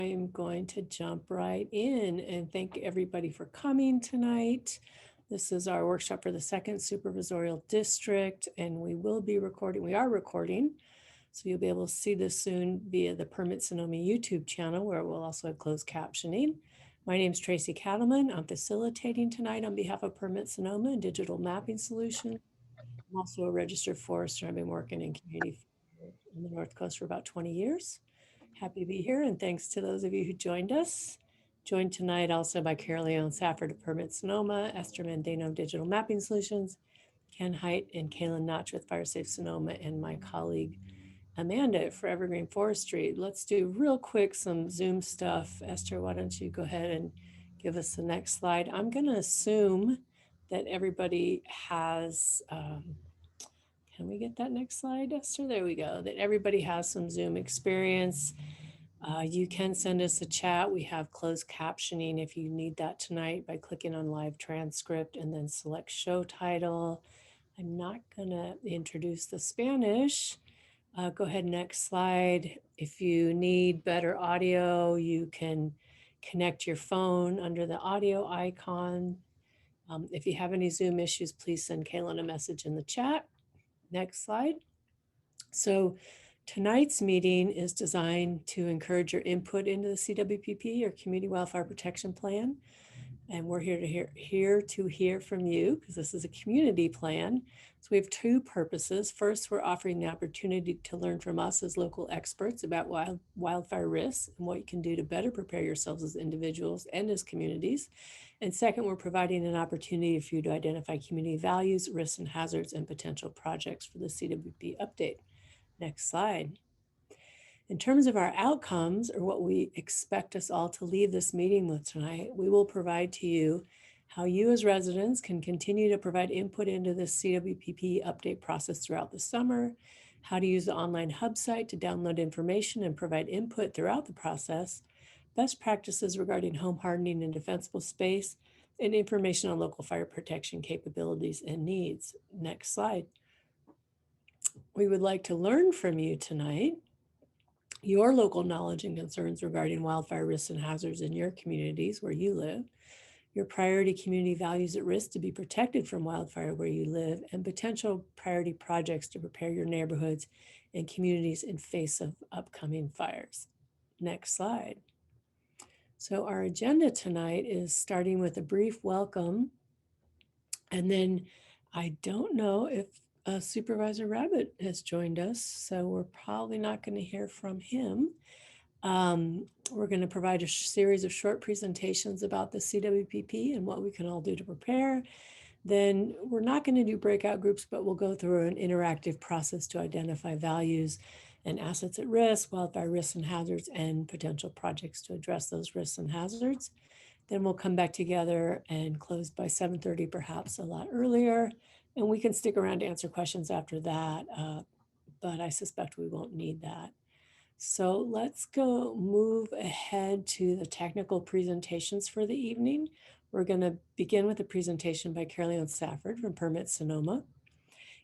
I'm going to jump right in and thank everybody for coming tonight. This is our workshop for the 2nd Supervisorial District, and we are recording, so you'll be able to see this soon via the Permit Sonoma YouTube channel, where we'll also have closed captioning. My name is Tracy Cattleman. I'm facilitating tonight on behalf of Permit Sonoma and Digital Mapping Solutions. I'm also a registered forester. I've been working in community on the North Coast for about 20 years. Happy to be here, and thanks to those of you who joined us. Joined tonight also by Carol Leon Safford of Permit Sonoma, Esther Mandano of Digital Mapping Solutions, Ken Height and Kaylin Notch with FireSafe Sonoma, and my colleague Amanda for Evergreen Forestry. Let's do real quick some Zoom stuff. Esther, why don't you go ahead and give us the next slide? I'm going to assume that everybody has, can we get that next slide, Esther? There we go. That everybody has some Zoom experience. You can send us a chat. We have closed captioning if you need that tonight by clicking on live transcript and then select show title. I'm not gonna introduce the Spanish. Go ahead, next slide. If you need better audio, you can connect your phone under the audio icon. If you have any Zoom issues, please send Kaylin a message in the chat. Next slide. So tonight's meeting is designed to encourage your input into the CWPP or Community Wildfire Protection Plan. And we're here to hear from you because this is a community plan. So we have two purposes. First, we're offering the opportunity to learn from us as local experts about wildfire risks and what you can do to better prepare yourselves as individuals and as communities. And second, we're providing an opportunity for you to identify community values, risks and hazards, and potential projects for the CWP update. Next slide. In terms of our outcomes, or what we expect us all to leave this meeting with tonight, we will provide to you how you as residents can continue to provide input into the CWPP update process throughout the summer, how to use the online hub site to download information and provide input throughout the process, best practices regarding home hardening and defensible space, and information on local fire protection capabilities and needs. Next slide. We would like to learn from you tonight your local knowledge and concerns regarding wildfire risks and hazards in your communities where you live, your priority community values at risk to be protected from wildfire where you live, and potential priority projects to prepare your neighborhoods and communities in face of upcoming fires. Next slide. So our agenda tonight is starting with a brief welcome, and then I don't know if Supervisor Rabbit has joined us, so we're probably not going to hear from him. We're going to provide a series of short presentations about the CWPP and what we can all do to prepare. Then we're not going to do breakout groups, but we'll go through an interactive process to identify values and assets at risk, wildfire risks and hazards, and potential projects to address those risks and hazards. Then we'll come back together and close by 7:30, perhaps a lot earlier. And we can stick around to answer questions after that, but I suspect we won't need that. So let's go move ahead to the technical presentations for the evening. We're going to begin with a presentation by Carol Leon Safford from Permit Sonoma.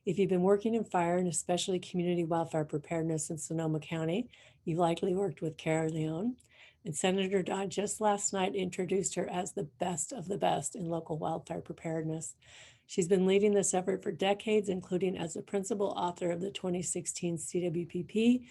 If you've been working in fire and especially community wildfire preparedness in Sonoma County, you've likely worked with Carol Leon. And Senator Dodd just last night introduced her as the best of the best in local wildfire preparedness. She's been leading this effort for decades, including as the principal author of the 2016 CWPP,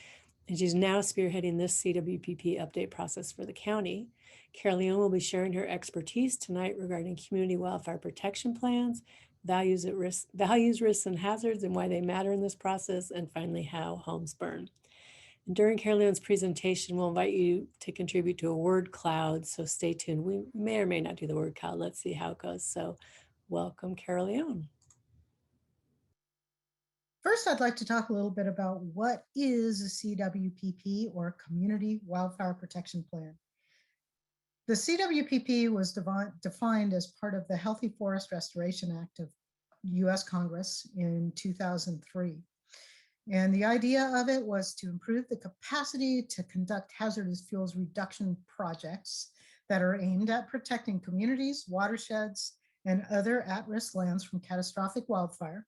and she's now spearheading this CWPP update process for the county. Carol Leon will be sharing her expertise tonight regarding community wildfire protection plans, values, risks, and hazards, and why they matter in this process, and finally, how homes burn. And during Carol Leon's presentation, we'll invite you to contribute to a word cloud, so stay tuned. We may or may not do the word cloud. Let's see how it goes. So welcome, Carol Leon. First, I'd like to talk a little bit about what is a CWPP, or Community Wildfire Protection Plan. The CWPP was defined as part of the Healthy Forest Restoration Act of US Congress in 2003. And the idea of it was to improve the capacity to conduct hazardous fuels reduction projects that are aimed at protecting communities, watersheds, and other at-risk lands from catastrophic wildfire,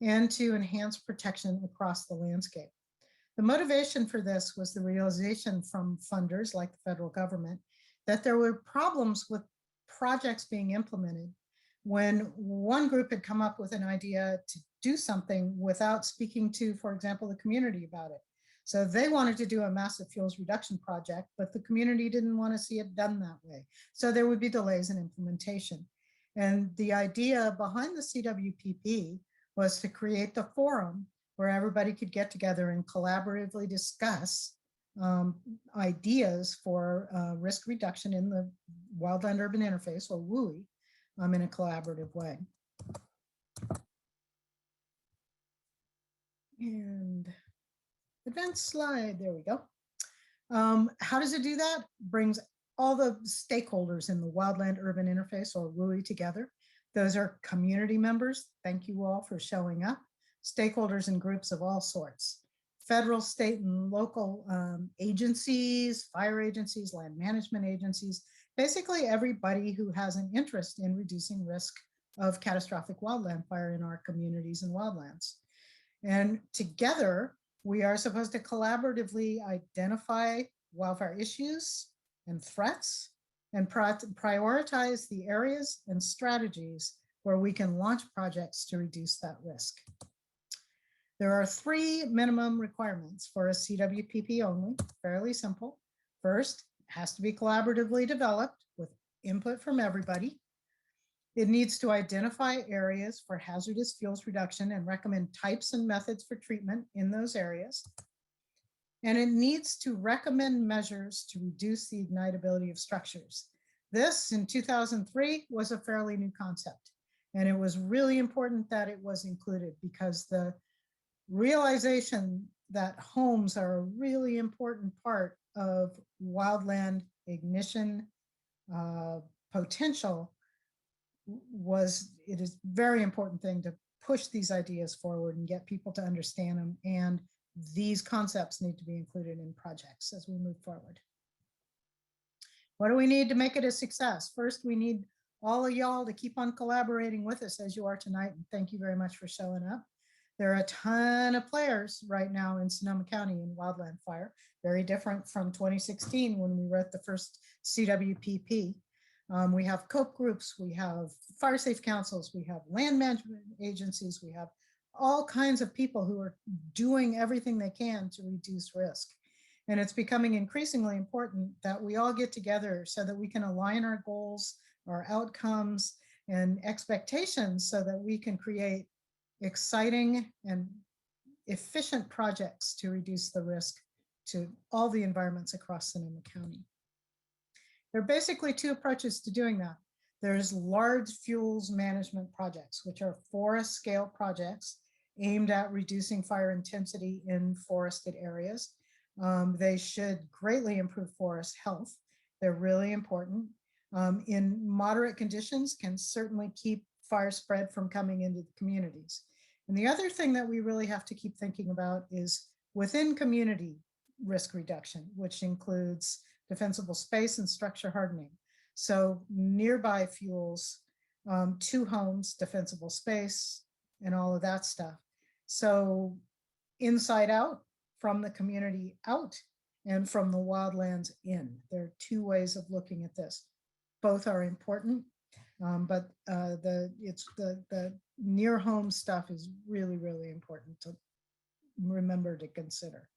and to enhance protection across the landscape. The motivation for this was the realization from funders like the federal government that there were problems with projects being implemented when one group had come up with an idea to do something without speaking to, for example, the community about it. So they wanted to do a massive fuels reduction project, but the community didn't want to see it done that way. So there would be delays in implementation. And the idea behind the CWPP was to create the forum where everybody could get together and collaboratively discuss ideas for risk reduction in the wildland urban interface, or WUI, in a collaborative way. And advanced slide, there we go. How does it do that? Brings all the stakeholders in the wildland urban interface, or WUI, together. Those are community members. Thank you all for showing up. Stakeholders and groups of all sorts. Federal, state, and local agencies, fire agencies, land management agencies, basically everybody who has an interest in reducing risk of catastrophic wildland fire in our communities and wildlands. And together, we are supposed to collaboratively identify wildfire issues and threats and prioritize the areas and strategies where we can launch projects to reduce that risk. There are 3 minimum requirements for a CWPP only, fairly simple. First, it has to be collaboratively developed with input from everybody. It needs to identify areas for hazardous fuels reduction and recommend types and methods for treatment in those areas. And it needs to recommend measures to reduce the ignitability of structures. This, in 2003, was a fairly new concept. And it was really important that it was included, because the realization that homes are a really important part of wildland ignition potential it is a very important thing to push these ideas forward and get people to understand them. And these concepts need to be included in projects as we move forward. What do we need to make it a success? First, we need all of y'all to keep on collaborating with us as you are tonight. And thank you very much for showing up. There are a ton of players right now in Sonoma County in wildland fire, very different from 2016 when we wrote the first CWPP. We have COPE groups, we have fire safe councils, we have land management agencies, we have all kinds of people who are doing everything they can to reduce risk. And it's becoming increasingly important that we all get together so that we can align our goals, our outcomes, and expectations so that we can create exciting and efficient projects to reduce the risk to all the environments across Sonoma County. There are basically 2 approaches to doing that. There's large fuels management projects, which are forest scale projects aimed at reducing fire intensity in forested areas. They should greatly improve forest health. They're really important. In moderate conditions, can certainly keep fire spread from coming into the communities. And the other thing that we really have to keep thinking about is within community risk reduction, which includes defensible space and structure hardening. So nearby fuels, to homes, defensible space, and all of that stuff. So inside out, from the community out, and from the wildlands in. There are 2 ways of looking at this. Both are important, but the near home stuff is really, really important to remember to consider.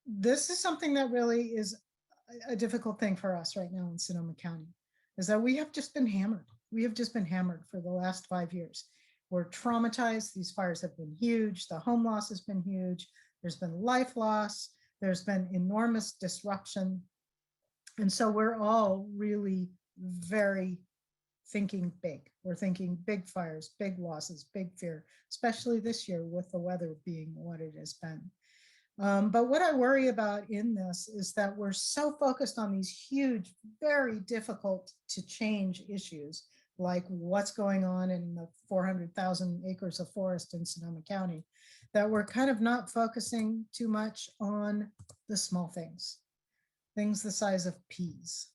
This is something that really is a difficult thing for us right now in Sonoma County, is that we have just been hammered. We have just been hammered for the last 5 years. We're traumatized. These fires have been huge. The home loss has been huge. There's been life loss. There's been enormous disruption. And so we're all really very thinking big. We're thinking big fires, big losses, big fear, especially this year with the weather being what it has been. But what I worry about in this is that we're so focused on these huge, very difficult to change issues, like what's going on in the 400,000 acres of forest in Sonoma County, that we're kind of not focusing too much on the small things the size of peas.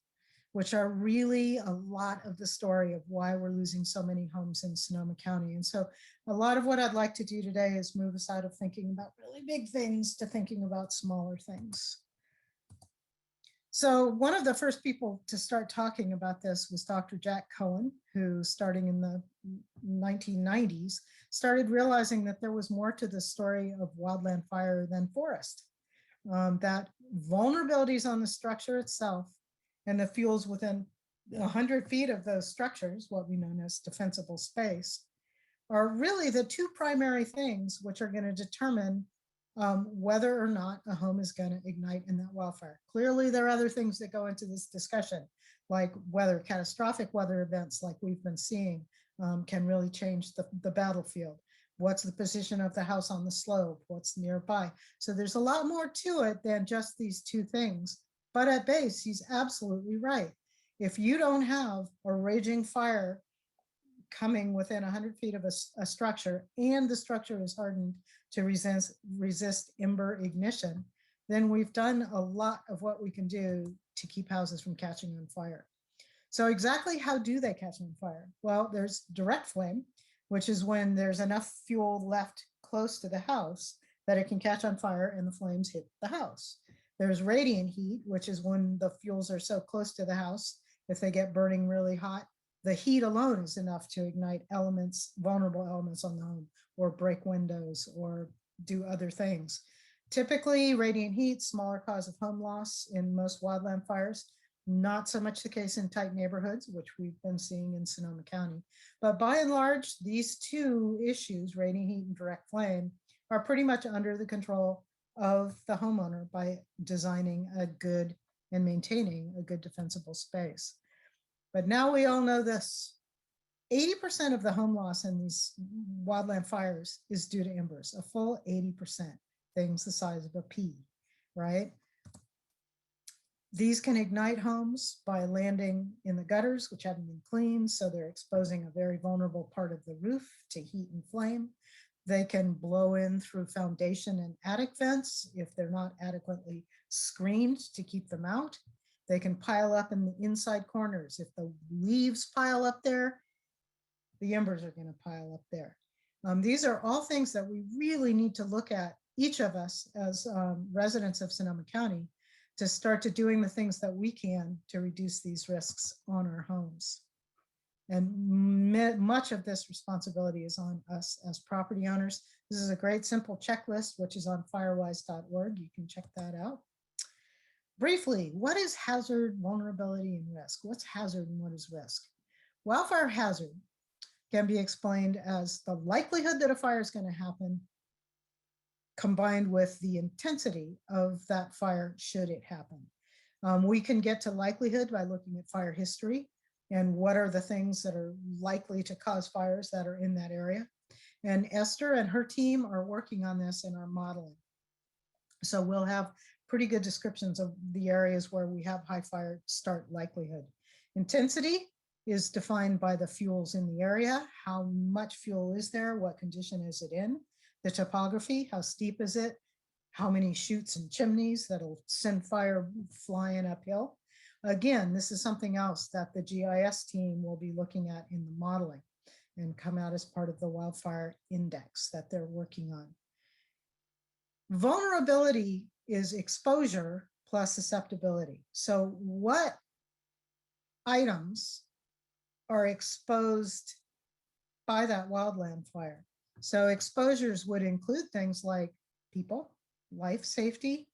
which are really a lot of the story of why we're losing so many homes in Sonoma County. And so a lot of what I'd like to do today is move us out of thinking about really big things to thinking about smaller things. So one of the first people to start talking about this was Dr. Jack Cohen, who starting in the 1990s, started realizing that there was more to the story of wildland fire than forest, that vulnerabilities on the structure itself and the fuels within 100 feet of those structures, what we know as defensible space, are really the two primary things which are going to determine whether or not a home is going to ignite in that wildfire. Clearly, there are other things that go into this discussion, like whether catastrophic weather events like we've been seeing can really change the battlefield. What's the position of the house on the slope? What's nearby? So there's a lot more to it than just these two things. But at base, he's absolutely right. If you don't have a raging fire coming within 100 feet of a structure and the structure is hardened to resist ember ignition, then we've done a lot of what we can do to keep houses from catching on fire. So exactly how do they catch on fire? Well, there's direct flame, which is when there's enough fuel left close to the house that it can catch on fire and the flames hit the house. There's radiant heat, which is when the fuels are so close to the house, if they get burning really hot, the heat alone is enough to ignite elements, vulnerable elements on the home, or break windows or do other things. Typically, radiant heat, smaller cause of home loss in most wildland fires. Not so much the case in tight neighborhoods, which we've been seeing in Sonoma County. But by and large, these two issues, radiant heat and direct flame, are pretty much under the control of the homeowner by designing a good and maintaining a good defensible space. But now we all know this. 80% of the home loss in these wildland fires is due to embers, a full 80%, things the size of a pea, right? These can ignite homes by landing in the gutters, which haven't been cleaned, so they're exposing a very vulnerable part of the roof to heat and flame. They can blow in through foundation and attic vents if they're not adequately screened to keep them out. They can pile up in the inside corners. If the leaves pile up there, the embers are going to pile up there. These are all things that we really need to look at, each of us as residents of Sonoma County, to start to doing the things that we can to reduce these risks on our homes. And much of this responsibility is on us as property owners. This is a great simple checklist, which is on firewise.org. You can check that out. Briefly, what is hazard, vulnerability, and risk? What's hazard and what is risk? Wildfire hazard can be explained as the likelihood that a fire is going to happen combined with the intensity of that fire should it happen. We can get to likelihood by looking at fire history and what are the things that are likely to cause fires that are in that area. And Esther and her team are working on this in our modeling. So we'll have pretty good descriptions of the areas where we have high fire start likelihood. Intensity is defined by the fuels in the area. How much fuel is there? What condition is it in? The topography, how steep is it? How many chutes and chimneys that'll send fire flying uphill? Again, this is something else that the GIS team will be looking at in the modeling and come out as part of the wildfire index that they're working on. Vulnerability is exposure plus susceptibility. So what items are exposed by that wildland fire? So exposures would include things like people, life safety,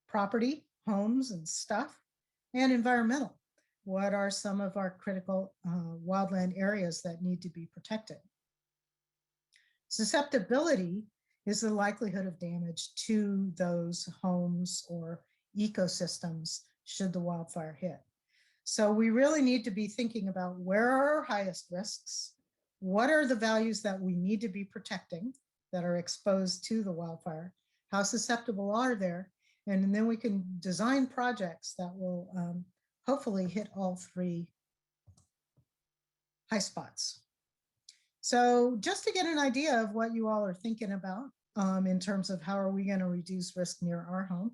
property, homes and stuff, and environmental. What are some of our critical wildland areas that need to be protected? Susceptibility is the likelihood of damage to those homes or ecosystems should the wildfire hit. So we really need to be thinking about where are our highest risks, what are the values that we need to be protecting that are exposed to the wildfire, how susceptible are there, and then we can design projects that will hopefully hit all three high spots. So just to get an idea of what you all are thinking about in terms of how are we going to reduce risk near our home,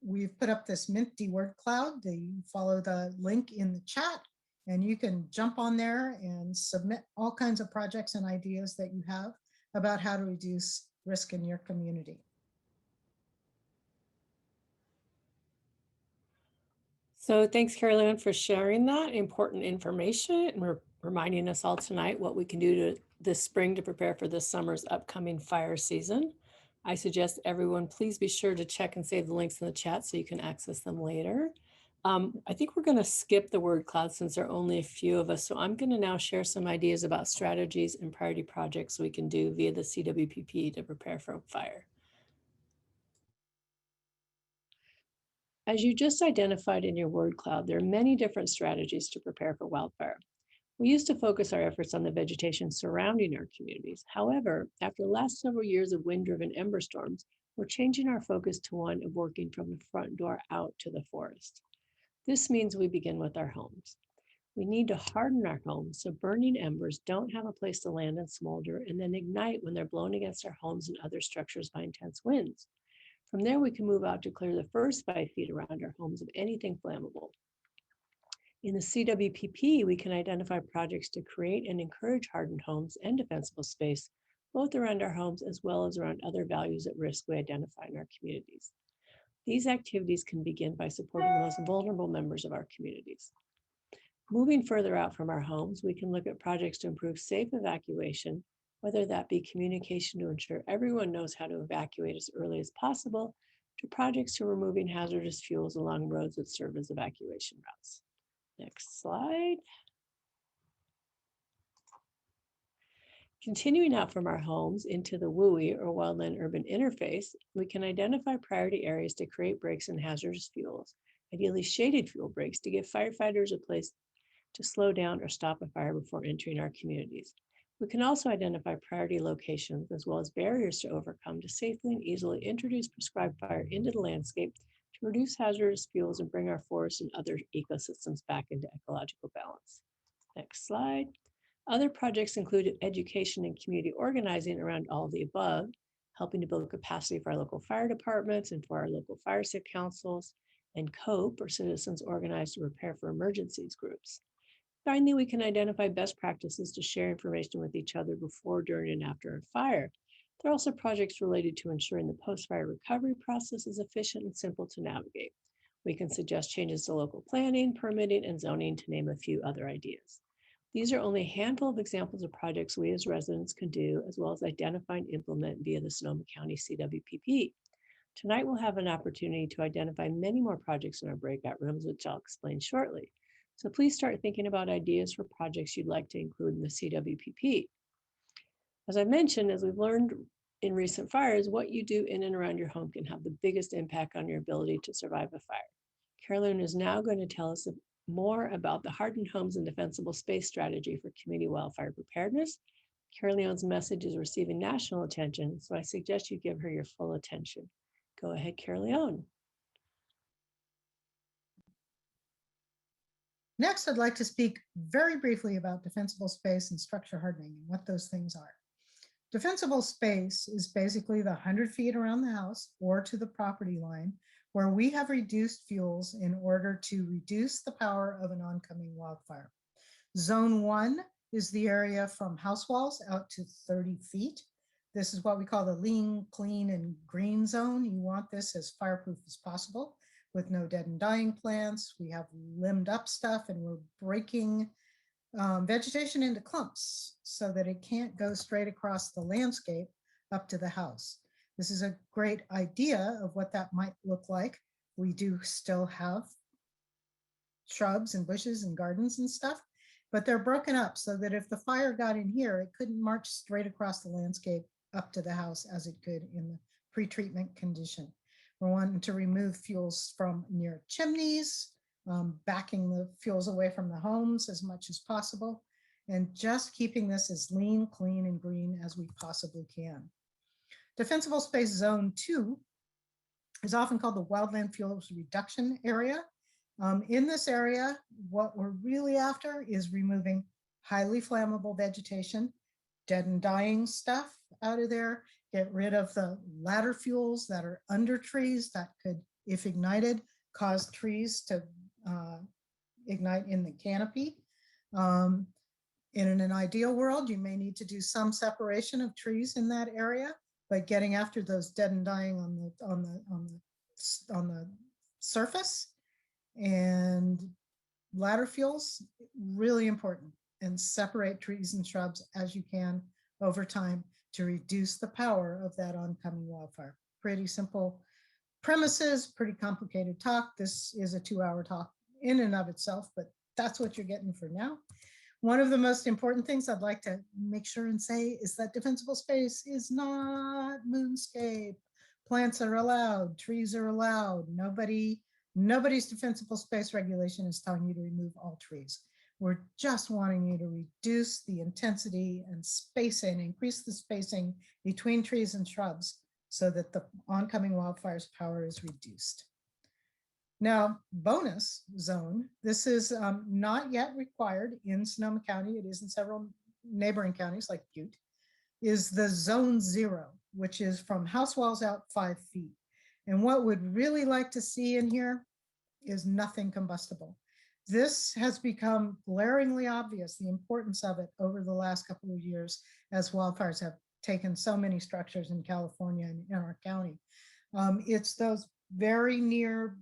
We've put up this Minty word cloud. You follow the link in the chat and you can jump on there and submit all kinds of projects and ideas that you have about how to reduce risk in your community. So thanks, Carolyn, for sharing that important information and reminding us all tonight what we can do this spring to prepare for this summer's upcoming fire season. I suggest everyone please be sure to check and save the links in the chat so you can access them later. I think we're going to skip the word cloud since there are only a few of us. So I'm going to now share some ideas about strategies and priority projects we can do via the CWPP to prepare for fire. As you just identified in your word cloud, there are many different strategies to prepare for wildfire. We used to focus our efforts on the vegetation surrounding our communities. However, after the last several years of wind-driven ember storms, we're changing our focus to one of working from the front door out to the forest. This means we begin with our homes. We need to harden our homes so burning embers don't have a place to land and smolder and then ignite when they're blown against our homes and other structures by intense winds. From there, we can move out to clear the first 5 feet around our homes of anything flammable. In the CWPP, we can identify projects to create and encourage hardened homes and defensible space, both around our homes as well as around other values at risk we identify in our communities. These activities can begin by supporting the most vulnerable members of our communities. Moving further out from our homes, we can look at projects to improve safe evacuation, whether that be communication to ensure everyone knows how to evacuate as early as possible, to projects to removing hazardous fuels along roads that serve as evacuation routes. Next slide. Continuing out from our homes into the WUI or wildland urban interface, we can identify priority areas to create breaks in hazardous fuels, ideally shaded fuel breaks to give firefighters a place to slow down or stop a fire before entering our communities. We can also identify priority locations as well as barriers to overcome to safely and easily introduce prescribed fire into the landscape to reduce hazardous fuels and bring our forests and other ecosystems back into ecological balance. Next slide. Other projects include education and community organizing around all of the above, helping to build capacity for our local fire departments and for our local fire safe councils, and COPE, or citizens organized to prepare for emergencies groups. Finally, we can identify best practices to share information with each other before, during, and after a fire. There are also projects related to ensuring the post-fire recovery process is efficient and simple to navigate. We can suggest changes to local planning, permitting, and zoning, to name a few other ideas. These are only a handful of examples of projects we as residents can do, as well as identify and implement via the Sonoma County CWPP. Tonight, we'll have an opportunity to identify many more projects in our breakout rooms, which I'll explain shortly. So please start thinking about ideas for projects you'd like to include in the CWPP. As I mentioned, as we've learned in recent fires, what you do in and around your home can have the biggest impact on your ability to survive a fire. Carolyn is now going to tell us more about the hardened homes and defensible space strategy for community wildfire preparedness. Carolyn's message is receiving national attention, so I suggest you give her your full attention. Go ahead, Carolyn. Next, I'd like to speak very briefly about defensible space and structure hardening and what those things are. Defensible space is basically the 100 feet around the house or to the property line where we have reduced fuels in order to reduce the power of an oncoming wildfire. Zone 1 is the area from house walls out to 30 feet. This is what we call the lean, clean, and green zone. You want this as fireproof as possible with no dead and dying plants. We have limbed up stuff and we're breaking vegetation into clumps so that it can't go straight across the landscape up to the house. This is a great idea of what that might look like. We do still have shrubs and bushes and gardens and stuff, but they're broken up so that if the fire got in here, it couldn't march straight across the landscape up to the house as it could in the pre-treatment condition. We're wanting to remove fuels from near chimneys, backing the fuels away from the homes as much as possible, and just keeping this as lean, clean, and green as we possibly can. Defensible Space Zone 2 is often called the Wildland Fuels Reduction Area. In this area, what we're really after is removing highly flammable vegetation, dead and dying stuff out of there, get rid of the ladder fuels that are under trees that could, if ignited, cause trees to ignite in the canopy. In an ideal world, you may need to do some separation of trees in that area, but getting after those dead and dying on the surface, and ladder fuels, really important. And separate trees and shrubs as you can over time to reduce the power of that oncoming wildfire. Pretty simple premises, pretty complicated talk. This is a 2-hour talk in and of itself, but that's what you're getting for now. One of the most important things I'd like to make sure and say is that defensible space is not moonscape. Plants are allowed, trees are allowed. Nobody's defensible space regulation is telling you to remove all trees. We're just wanting you to reduce the intensity and spacing, increase the spacing between trees and shrubs so that the oncoming wildfire's power is reduced. Now, bonus zone, this is not yet required in Sonoma County. It is in several neighboring counties like Butte, is the zone 0, which is from house walls out 5 feet. And what we'd really like to see in here is nothing combustible. This has become glaringly obvious, the importance of it over the last couple of years as wildfires have taken so many structures in California and in our county. It's those very near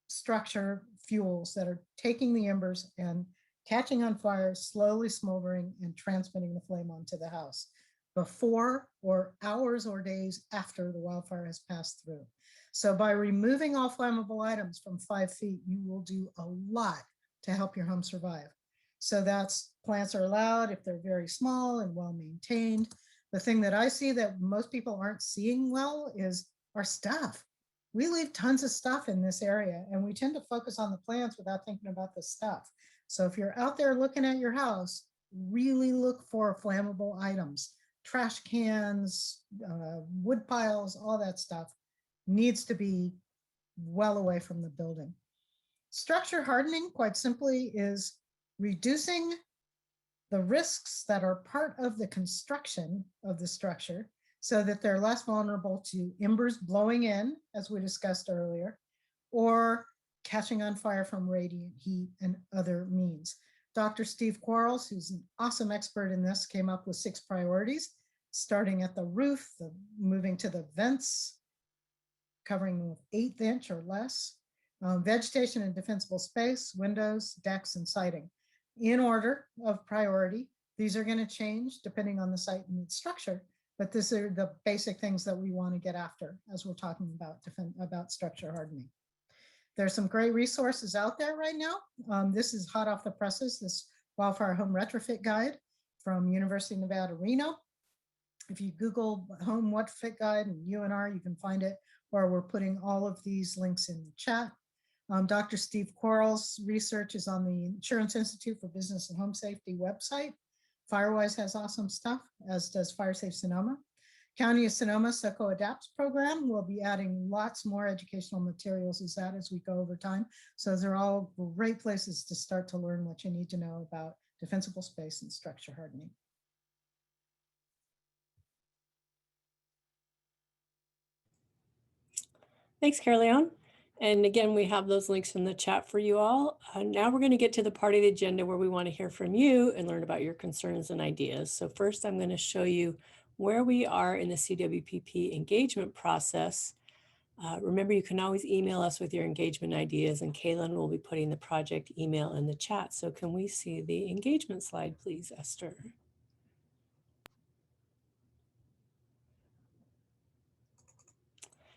structure fuels that are taking the embers and catching on fire, slowly smoldering and transmitting the flame onto the house before or hours or days after the wildfire has passed through. So by removing all flammable items from 5 feet, you will do a lot to help your home survive. So that's plants are allowed if they're very small and well maintained. The thing that I see that most people aren't seeing well is our stuff. We leave tons of stuff in this area and we tend to focus on the plants without thinking about the stuff. So if you're out there looking at your house, really look for flammable items, trash cans, wood piles, all that stuff needs to be well away from the building. Structure hardening, quite simply, is reducing the risks that are part of the construction of the structure so that they're less vulnerable to embers blowing in, as we discussed earlier, or catching on fire from radiant heat and other means. Dr. Steve Quarles, who's an awesome expert in this, came up with 6 priorities, starting at the roof, moving to the vents, covering them with 1/8 inch or less, vegetation and defensible space, windows, decks, and siding. In order of priority, these are going to change depending on the site and its structure, but these are the basic things that we want to get after as we're talking about structure hardening. There's some great resources out there right now. This is hot off the presses, this Wildfire Home Retrofit Guide from University of Nevada, Reno. If you Google Home Retrofit Guide and UNR, you can find it, or we're putting all of these links in the chat. Dr. Steve Quarles' research is on the Insurance Institute for Business and Home Safety website. Firewise has awesome stuff, as does FireSafe Sonoma. County of Sonoma SoCo Adapts program will be adding lots more educational materials as we go over time. So those are all great places to start to learn what you need to know about defensible space and structure hardening. Thanks, Caroline. And again, we have those links in the chat for you all. Now we're going to get to the part of the agenda where we want to hear from you and learn about your concerns and ideas. So first, I'm going to show you where we are in the CWPP engagement process. Remember, you can always email us with your engagement ideas, and Kaylin will be putting the project email in the chat. So can we see the engagement slide, please, Esther?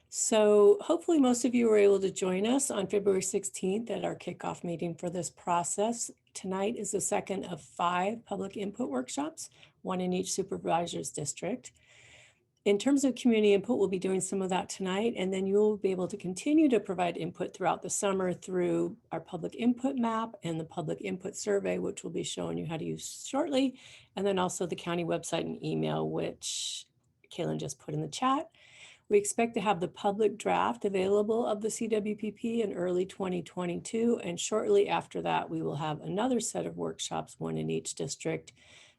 So hopefully most of you were able to join us on February 16th at our kickoff meeting for this process. Tonight is the second of 5 public input workshops, 1 in each supervisor's district. In terms of community input, we'll be doing some of that tonight, and then you'll be able to continue to provide input throughout the summer through our public input map and the public input survey, which we'll be showing you how to use shortly, and then also the county website and email, which Kaylin just put in the chat. We expect to have the public draft available of the CWPP in early 2022, and shortly after that, we will have another set of workshops, 1 in each district,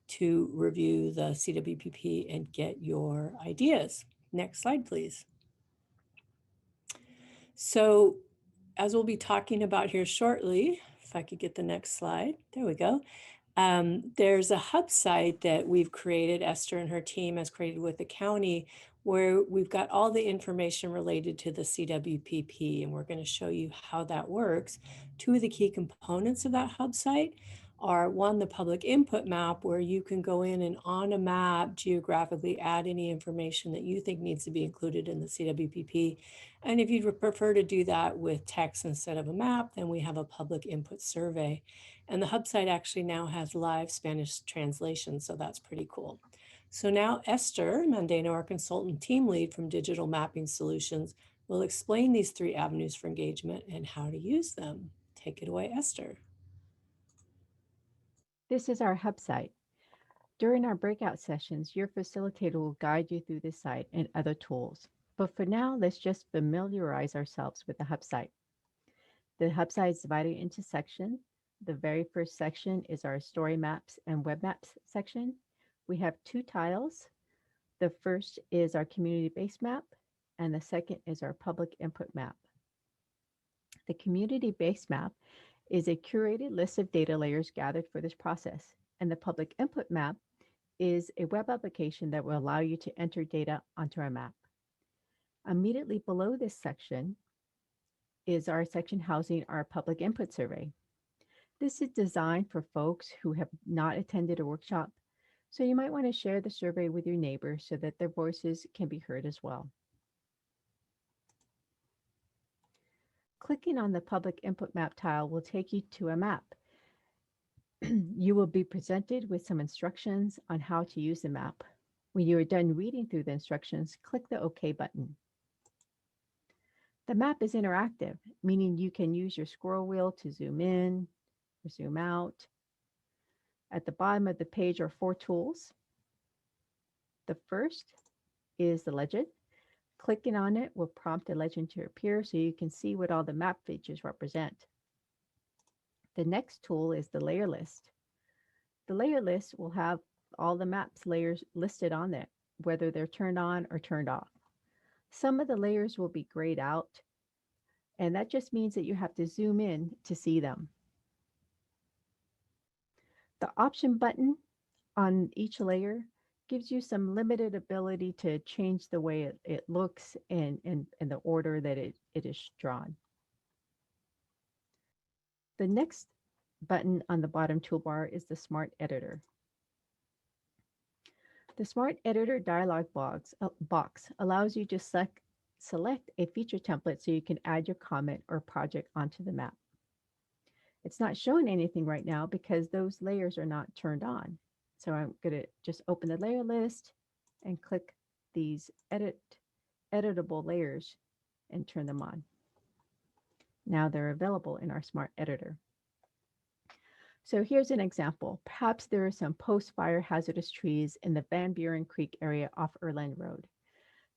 to review the CWPP and get your ideas. Next slide, please. So as we'll be talking about here shortly, if I could get the next slide, there we go. There's a hub site that we've created, Esther and her team has created with the county, where we've got all the information related to the CWPP, and we're going to show you how that works. Two of the key components of that hub site are, one, the public input map, where you can go in and on a map geographically add any information that you think needs to be included in the CWPP. And if you'd prefer to do that with text instead of a map, then we have a public input survey. And the hub site actually now has live Spanish translation, so that's pretty cool. So now Esther Mandano, our consultant team lead from Digital Mapping Solutions, will explain these 3 avenues for engagement and how to use them. Take it away, Esther. This is our hub site. During our breakout sessions, your facilitator will guide you through this site and other tools. But for now, let's just familiarize ourselves with the hub site. The hub site is divided into sections. The very first section is our story maps and web maps section. We have 2 tiles. The first is our community-based map, and the second is our public input map. The community-based map is a curated list of data layers gathered for this process, and the public input map is a web application that will allow you to enter data onto our map. Immediately below this section is our section housing our public input survey. This is designed for folks who have not attended a workshop, so you might want to share the survey with your neighbors so that their voices can be heard as well. Clicking on the public input map tile will take you to a map. You will be presented with some instructions on how to use the map. When you are done reading through the instructions, click the OK button. The map is interactive, meaning you can use your scroll wheel to zoom in or zoom out. At the bottom of the page are 4 tools. The first is the legend. Clicking on it will prompt a legend to appear so you can see what all the map features represent. The next tool is the layer list. The layer list will have all the maps layers listed on it, whether they're turned on or turned off. Some of the layers will be grayed out, and that just means that you have to zoom in to see them. The option button on each layer gives you some limited ability to change the way it looks and the order that it is drawn. The next button on the bottom toolbar is the Smart Editor. The Smart Editor dialog box allows you to select a feature template so you can add your comment or project onto the map. It's not showing anything right now because those layers are not turned on. So I'm going to just open the layer list and click these editable layers and turn them on. Now they're available in our Smart Editor. So here's an example. Perhaps there are some post-fire hazardous trees in the Van Buren Creek area off Erland Road.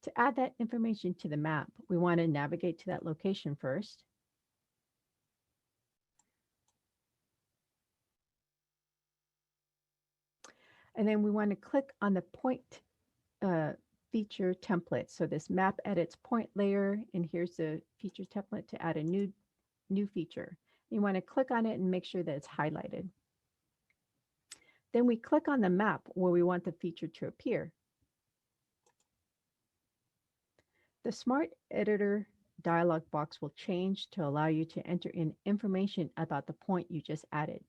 To add that information to the map, we want to navigate to that location first. And then we want to click on the point feature template. So this map edits point layer, and here's the feature template to add a new feature. You want to click on it and make sure that it's highlighted. Then we click on the map where we want the feature to appear. The Smart Editor dialog box will change to allow you to enter in information about the point you just added.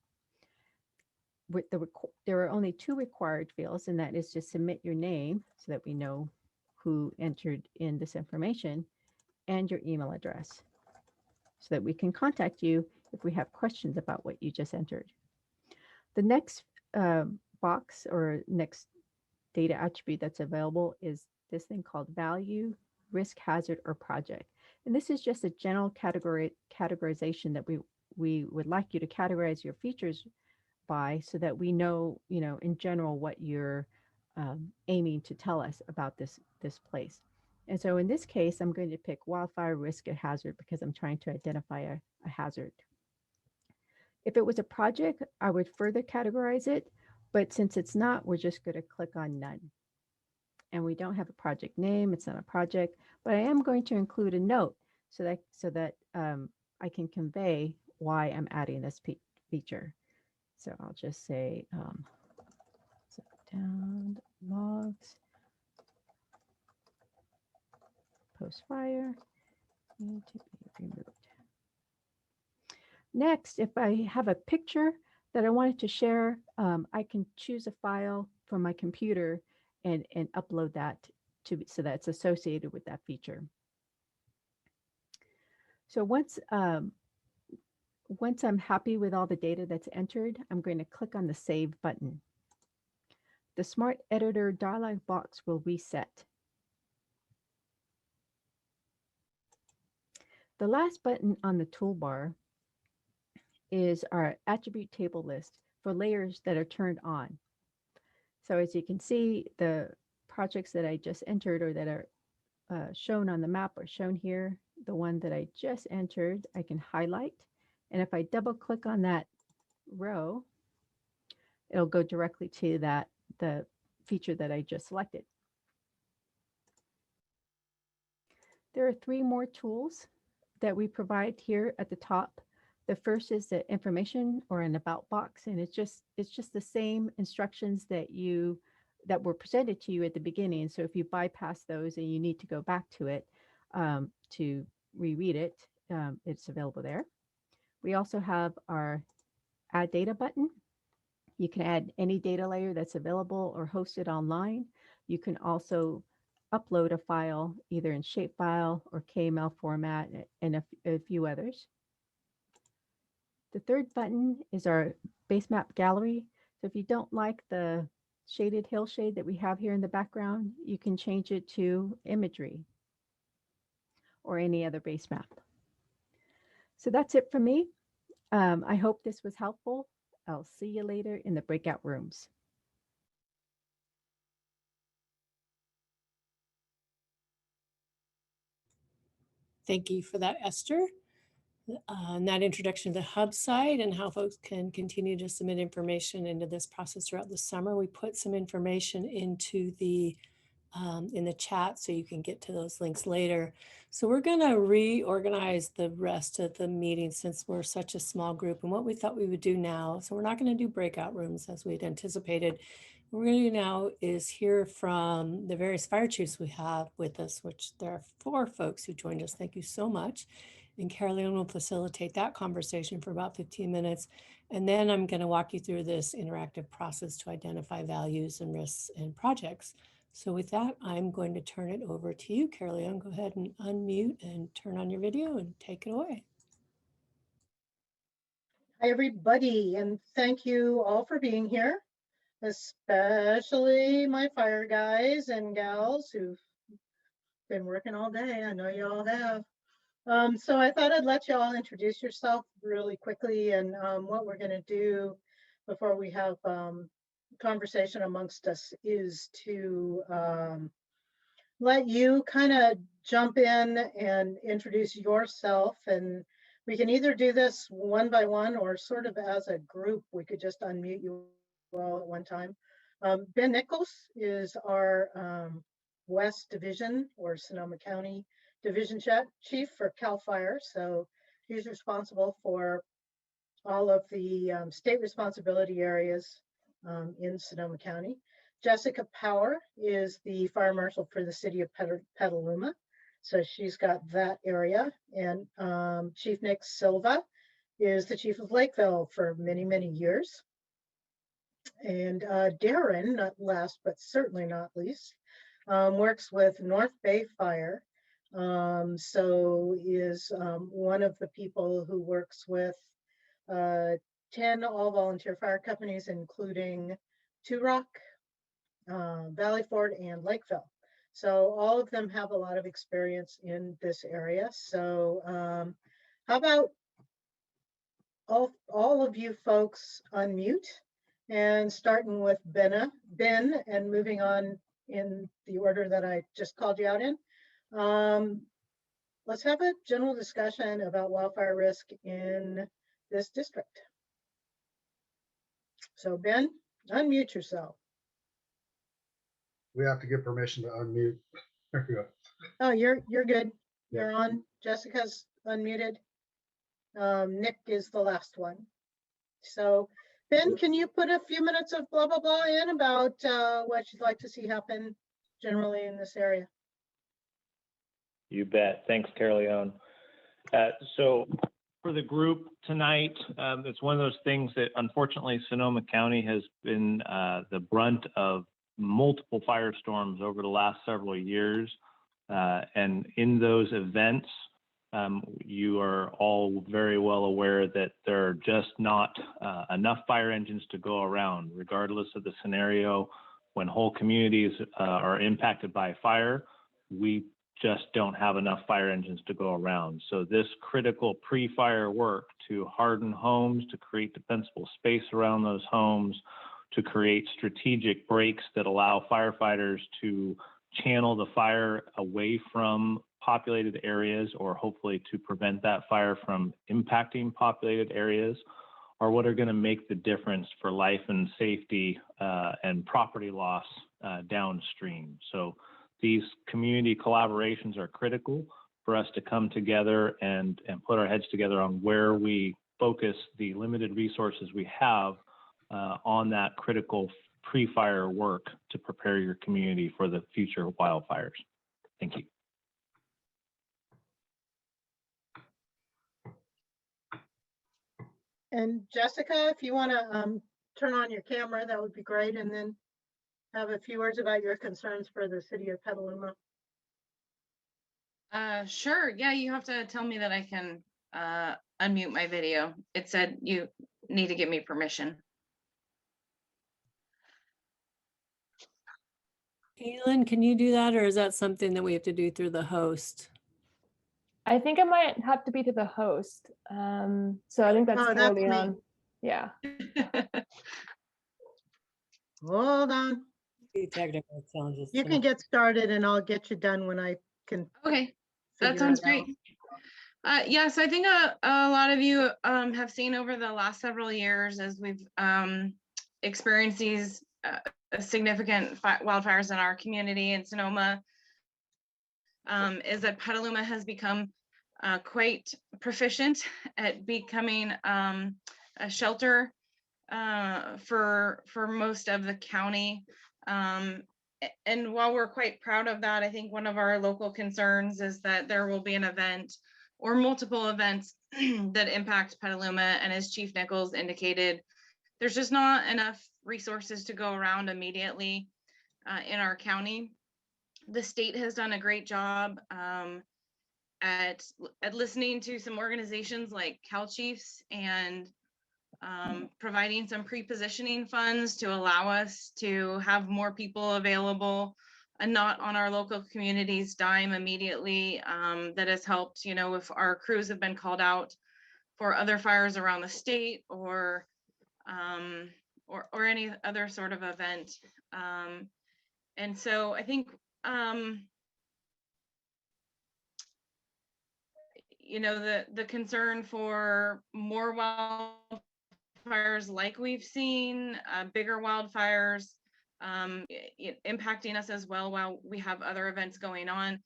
There are only 2 required fields, and that is to submit your name so that we know who entered in this information, and your email address so that we can contact you if we have questions about what you just entered. The next box or next data attribute that's available is this thing called value, risk, hazard, or project. And this is just a general categorization that we would like you to categorize your features by so that we know, in general what you're aiming to tell us about this place. And so in this case, I'm going to pick wildfire risk and hazard because I'm trying to identify a hazard. If it was a project, I would further categorize it, but since it's not, we're just going to click on none. and we don't have a project name. It's not a project, but I am going to include a note so that I can convey why I'm adding this feature. So I'll just say down logs post fire need to be removed. Next, if I have a picture that I wanted to share, I can choose a file from my computer and upload that so that it's associated with that feature. So once I'm happy with all the data that's entered, I'm going to click on the Save button. The Smart Editor dialog box will reset. The last button on the toolbar is our attribute table list for layers that are turned on. So as you can see, the projects that I just entered or that are shown on the map are shown here. The one that I just entered, I can highlight. And if I double click on that row, it'll go directly to the feature that I just selected. There are 3 more tools that we provide here at the top. The first is the information or an about box, and it's just the same instructions that were presented to you at the beginning. So if you bypass those and you need to go back to it to reread it, it's available there. We also have our Add Data button. You can add any data layer that's available or hosted online. You can also upload a file either in shapefile or KML format and a few others. The third button is our base map gallery. So if you don't like the shaded hillshade that we have here in the background, you can change it to imagery or any other base map. So that's it for me. I hope this was helpful. I'll see you later in the breakout rooms. Thank you for that, Esther. And that introduction to the hub site and how folks can continue to submit information into this process throughout the summer. We put some information into the in the chat so you can get to those links later. So we're going to reorganize the rest of the meeting since we're such a small group, and what we thought we would do now. So we're not going to do breakout rooms as we'd anticipated. What we're going to do now is hear from the various fire chiefs we have with us, which there are 4 folks who joined us. Thank you so much. And Caroline will facilitate that conversation for about 15 minutes. And then I'm going to walk you through this interactive process to identify values and risks and projects. So with that, I'm going to turn it over to you, Caroline. Go ahead and unmute and turn on your video and take it away. Hi, everybody, and thank you all for being here, especially my fire guys and gals who've been working all day. I know you all have. So I thought I'd let you all introduce yourself really quickly and what we're going to do before we have conversation amongst us is to let you kind of jump in and introduce yourself, and we can either do this one by one or sort of as a group. We could just unmute you all at one time. Ben Nichols is our West Division or Sonoma County Division Chief for CAL FIRE. So he's responsible for all of the state responsibility areas in Sonoma County. Jessica Power is the fire marshal for the city of Petaluma. So she's got that area. And Chief Nick Silva is the chief of Lakeville for many, many years. And Darren, not last, but certainly not least, works with North Bay Fire. So is one of the people who works with 10 all-volunteer fire companies, including Two Rock, Valley Ford, and Lakeville. So all of them have a lot of experience in this area. So how about all of you folks unmute and starting with Ben and moving on in the order that I just called you out in. Let's have a general discussion about wildfire risk in this district. So Ben, unmute yourself. We have to get permission to unmute. There we go. Oh, you're good. Yeah. You're on. Jessica's unmuted. Nick is the last one. So Ben, can you put a few minutes of blah, blah, blah in about what you'd like to see happen generally in this area? You bet. Thanks, Caroleon. So for the group tonight, it's one of those things that unfortunately Sonoma County has been the brunt of multiple firestorms over the last several years. And in those events, you are all very well aware that there are just not enough fire engines to go around, regardless of the scenario. When whole communities are impacted by fire, we just don't have enough fire engines to go around. So this critical pre-fire work to harden homes, to create defensible space around those homes, to create strategic breaks that allow firefighters to channel the fire away from populated areas, or hopefully to prevent that fire from impacting populated areas, are what are going to make the difference for life and safety and property loss downstream. So these community collaborations are critical for us to come together and put our heads together on where we focus the limited resources we have on that critical pre-fire work to prepare your community for the future wildfires. Thank you. And Jessica, if you want to turn on your camera, that would be great. And then have a few words about your concerns for the city of Petaluma. Sure. Yeah, you have to tell me that I can unmute my video. It said you need to give me permission. Kaylin, can you do that, or is that something that we have to do through the host? I think it might have to be to the host. So I think that's Oh, that's me. Caroleon. Yeah. Hold on. Technical challenges. You can get started and I'll get you done when I can. Okay, that figure sounds it out. great. Yes, I think a lot of you have seen over the last several years as we've experienced these significant wildfires in our community in Sonoma, is that Petaluma has become quite proficient at becoming a shelter for most of the county. And while we're quite proud of that, I think one of our local concerns is that there will be an event or multiple events that impact Petaluma. And as Chief Nichols indicated, there's just not enough resources to go around immediately in our county. The state has done a great job at listening to some organizations like Cal Chiefs and providing some pre-positioning funds to allow us to have more people available and not on our local community's dime immediately. That has helped, you know, if our crews have been called out for other fires around the state or any other sort of event. And so I think, you know, the concern for more wildfires like we've seen, bigger wildfires impacting us as well while we have other events going on,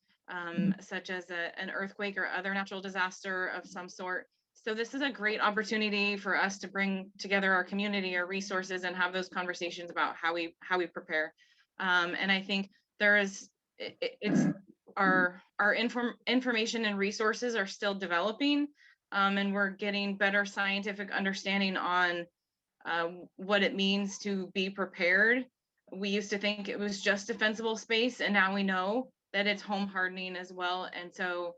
such as an earthquake or other natural disaster of some sort. So this is a great opportunity for us to bring together our community, our resources, and have those conversations about how we prepare. And I think there is, it's our information and resources are still developing, and we're getting better scientific understanding on what it means to be prepared. We used to think it was just defensible space, and now we know that it's home hardening as well. And so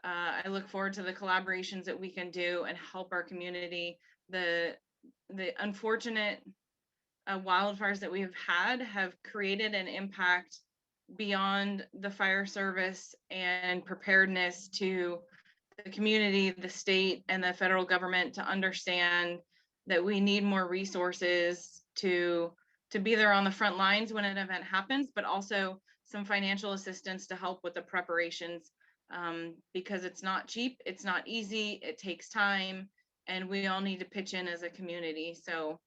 I look forward to the collaborations that we can do and help our community. The unfortunate wildfires that we've had have created an impact beyond the fire service and preparedness to the community, the state, and the federal government to understand that we need more resources to be there on the front lines when an event happens, but also some financial assistance to help with the preparations, because it's not cheap, it's not easy, it takes time, and we all need to pitch in as a community. So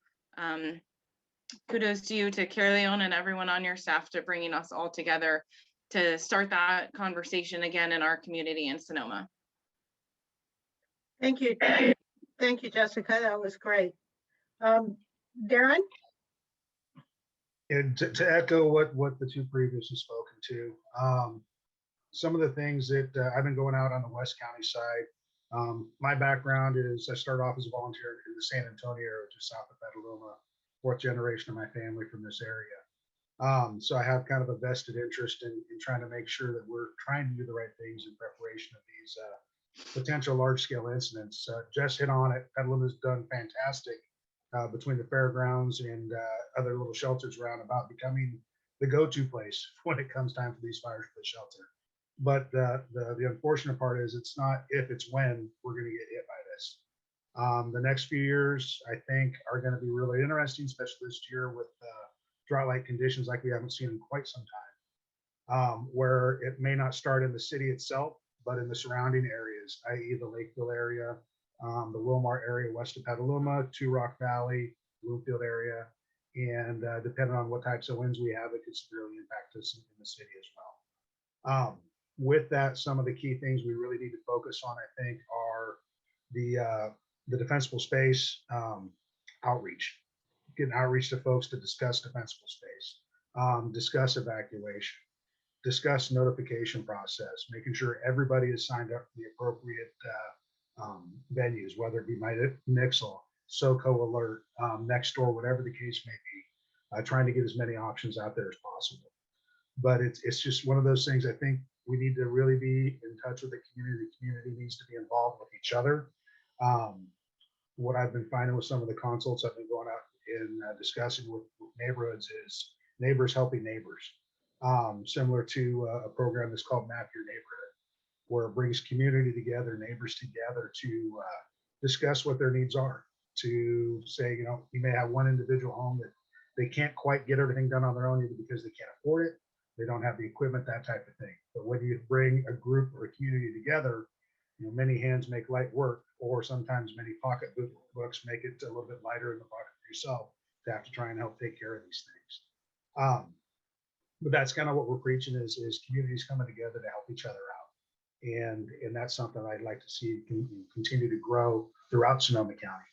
kudos to you, to Carrie Leon and everyone on your staff to bringing us all together to start that conversation again in our community in Sonoma. Thank you. Thank you, Jessica. That was great. Darren? And to echo what the two previous have spoken to, some of the things that I've been going out on the West County side. My background is I started off as a volunteer in the San Antonio area, just south of Petaluma, fourth generation of my family from this area. So I have kind of a vested interest in trying to make sure that we're trying to do the right things in preparation of these potential large scale incidents. Jess hit on it. Petaluma's done fantastic between the fairgrounds and other little shelters around about becoming the go-to place when it comes time for these fires for the shelter. But the unfortunate part is it's not if, it's when we're going to get hit by this. The next few years, I think, are going to be really interesting, especially this year with drought-like conditions like we haven't seen in quite some time, where it may not start in the city itself, but in the surrounding areas, i.e. the Lakeville area, the Wilmar area west of Petaluma, Two Rock Valley, Bloomfield area, and depending on what types of winds we have, it could severely impact us in the city as well. With that, some of the key things we really need to focus on, I think, are the defensible space outreach, getting outreach to folks to discuss defensible space, discuss evacuation, discuss notification process, making sure everybody is signed up for the appropriate venues, whether it be my Nixle, SoCo Alert, Nextdoor, whatever the case may be, trying to get as many options out there as possible. But it's just one of those things. I think we need to really be in touch with the community. The community needs to be involved with each other. What I've been finding with some of the consults I've been going out and discussing with neighborhoods is neighbors helping neighbors, similar to a program that's called Map Your Neighborhood, where it brings community together, neighbors together to discuss what their needs are, to say, you know, you may have one individual home that they can't quite get everything done on their own, either because they can't afford it, they don't have the equipment, that type of thing. But when you bring a group or a community together, you know, many hands make light work, or sometimes many pocketbooks make it a little bit lighter in the pocket for yourself to have to try and help take care of these things. But that's kind of what we're preaching is communities coming together to help each other out. And that's something I'd like to see continue to grow throughout Sonoma County.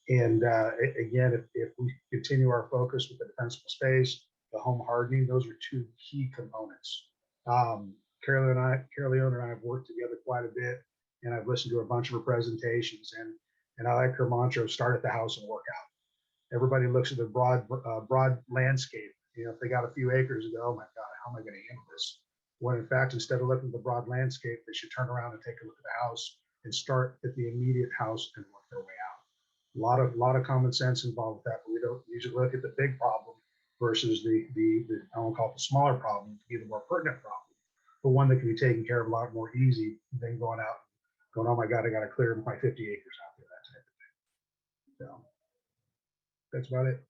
And again, if we continue our focus with the defensible space, the home hardening, those are two key components. Carrie Leon and I have worked together quite a bit, and I've listened to a bunch of her presentations, and I like her mantra, start at the house and work out. Everybody looks at the broad landscape. You know, if they got a few acres and go, oh my God, how am I going to handle this? When in fact, instead of looking at the broad landscape, they should turn around and take a look at the house and start at the immediate house and work their way out. A lot of common sense involved with that, but we don't usually look at the big problem versus the I won't call it the smaller problem, to be the more pertinent problem, but one that can be taken care of a lot more easy than going out, going, oh my God, I got to clear my 50 acres out there, that type of thing. So that's about it.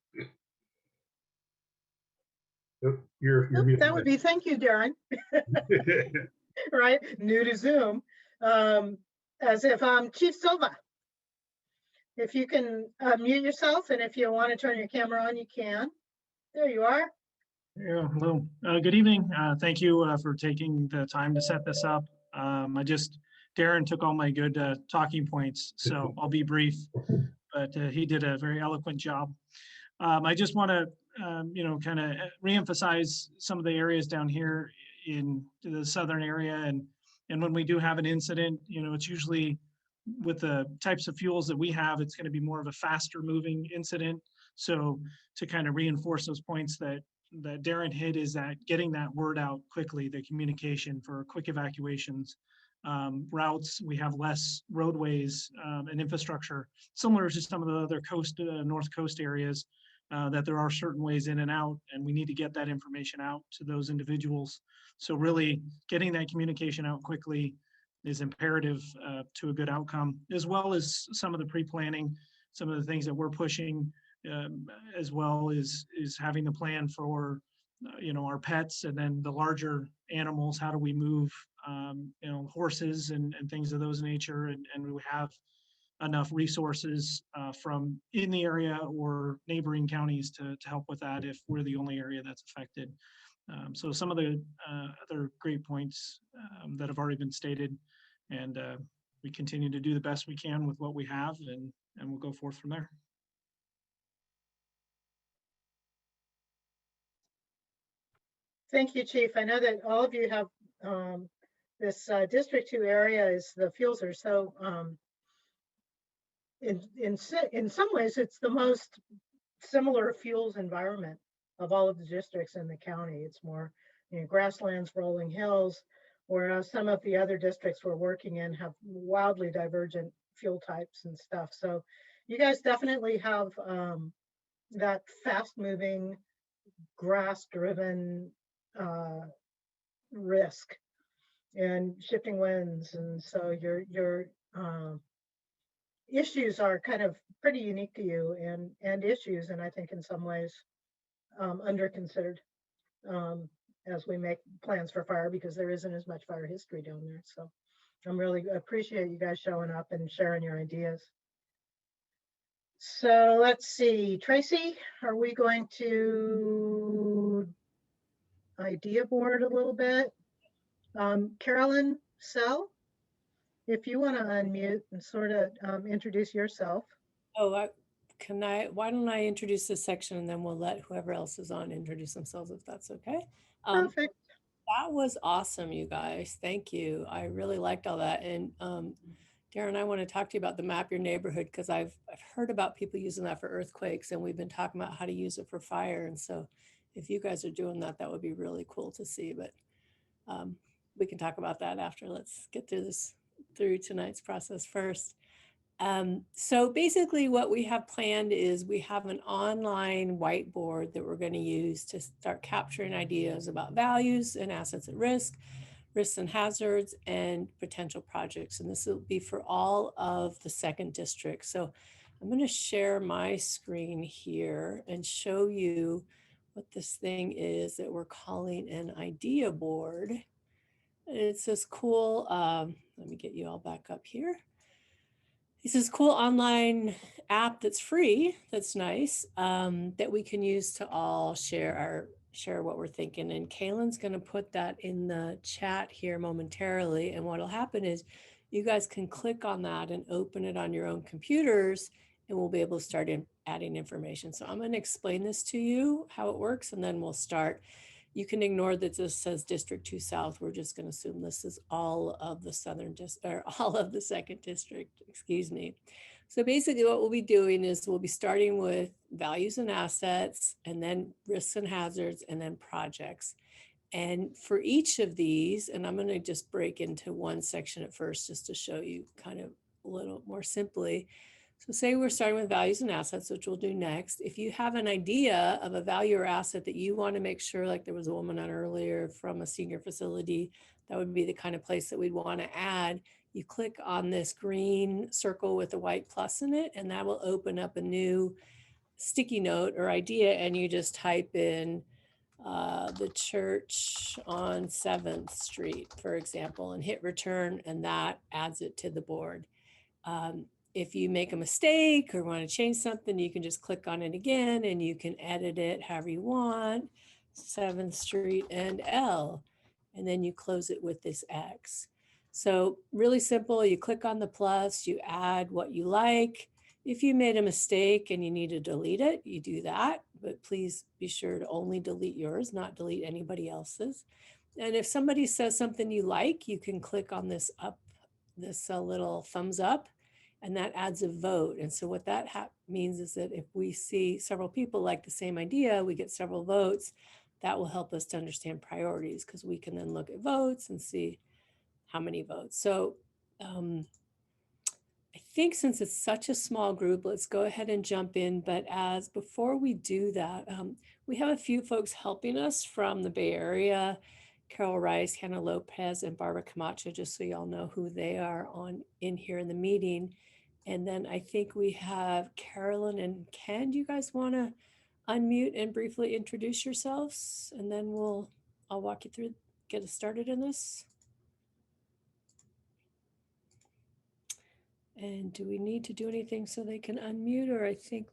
You're muted. That would be, thank you, Darren. Right, new to Zoom. As if Chief Silva, if you can mute yourself, and if you want to turn your camera on, you can. There you are. Yeah, hello. Good evening. Thank you for taking the time to set this up. Darren took all my good talking points, so I'll be brief, but he did a very eloquent job. I just want to, kind of reemphasize some of the areas down here in the southern area, and when we do have an incident, it's usually with the types of fuels that we have, it's going to be more of a faster moving incident. So to kind of reinforce those points that Darren hit, is that getting that word out quickly, the communication for quick evacuations, routes, we have less roadways and infrastructure, similar to some of the other North Coast areas, that there are certain ways in and out, and we need to get that information out to those individuals. So really getting that communication out quickly is imperative to a good outcome, as well as some of the pre-planning, some of the things that we're pushing, as well is having the plan for our pets, and then the larger animals. How do we move horses and things of those nature, and we have enough resources from in the area or neighboring counties to help with that if we're the only area that's affected. So some of the other great points that have already been stated, and we continue to do the best we can with what we have, and we'll go forth from there. Thank you, Chief. I know that all of you have this District 2 area is the fuels are so in some ways it's the most similar fuels environment of all of the districts in the county. It's more, you know, grasslands, rolling hills, whereas some of the other districts we're working in have wildly divergent fuel types and stuff. So you guys definitely have that fast moving, grass driven risk and shifting winds. And so your issues are kind of pretty unique to you and issues, and I think in some ways under considered as we make plans for fire, because there isn't as much fire history down there. So I'm really appreciate you guys showing up and sharing your ideas. So let's see, Tracy, are we going to idea board a little bit? Carolyn Sell, if you want to unmute and sort of introduce yourself. Oh, why don't I introduce this section and then we'll let whoever else is on introduce themselves, if that's okay. Perfect. That was awesome, you guys. Thank you. I really liked all that. And Darren, I want to talk to you about the Map Your Neighborhood, because I've heard about people using that for earthquakes, and we've been talking about how to use it for fire. And so if you guys are doing that, that would be really cool to see. But we can talk about that after. Let's get through tonight's process first. So basically what we have planned is we have an online whiteboard that we're going to use to start capturing ideas about values and assets at risk, risks and hazards, and potential projects. And this will be for all of the 2nd district. So I'm going to share my screen here and show you what this thing is that we're calling an idea board. It's this cool, let me get you all back up here. It's this cool online app that's free, that's nice, that we can use to all share what we're thinking. And Kaylin's going to put that in the chat here momentarily. And what'll happen is you guys can click on that and open it on your own computers, and we'll be able to start adding information. So I'm going to explain this to you, how it works, and then we'll start. You can ignore that this says District 2 South. We're just going to assume this is all of the all of the 2nd district, excuse me. So basically what we'll be doing is we'll be starting with values and assets, and then risks and hazards, and then projects. And for each of these, and I'm going to just break into one section at first just to show you kind of a little more simply. So say we're starting with values and assets, which we'll do next. If you have an idea of a value or asset that you want to make sure, like there was a woman on earlier from a senior facility, that would be the kind of place that we'd want to add. You click on this green circle with a white plus in it, and that will open up a new sticky note or idea, and you just type in the church on 7th Street, for example, and hit return, and that adds it to the board. If you make a mistake or want to change something, you can just click on it again and you can edit it however you want, 7th Street and L, and then you close it with this X. So really simple, you click on the plus, you add what you like. If you made a mistake and you need to delete it, you do that, but please be sure to only delete yours, not delete anybody else's. And if somebody says something you like, you can click on this little thumbs up, and that adds a vote. And so what that means is that if we see several people like the same idea, we get several votes, that will help us to understand priorities, because we can then look at votes and see how many votes. So I think since it's such a small group, let's go ahead and jump in. But before we do that, we have a few folks helping us from the Bay Area, Carol Rice, Hannah Lopez, and Barbara Camacho, just so y'all know who they are in here in the meeting. And then I think we have Carolyn and Ken. Do you guys want to unmute and briefly introduce yourselves? And then I'll walk you through, get us started in this. And do we need to do anything so they can unmute, or I think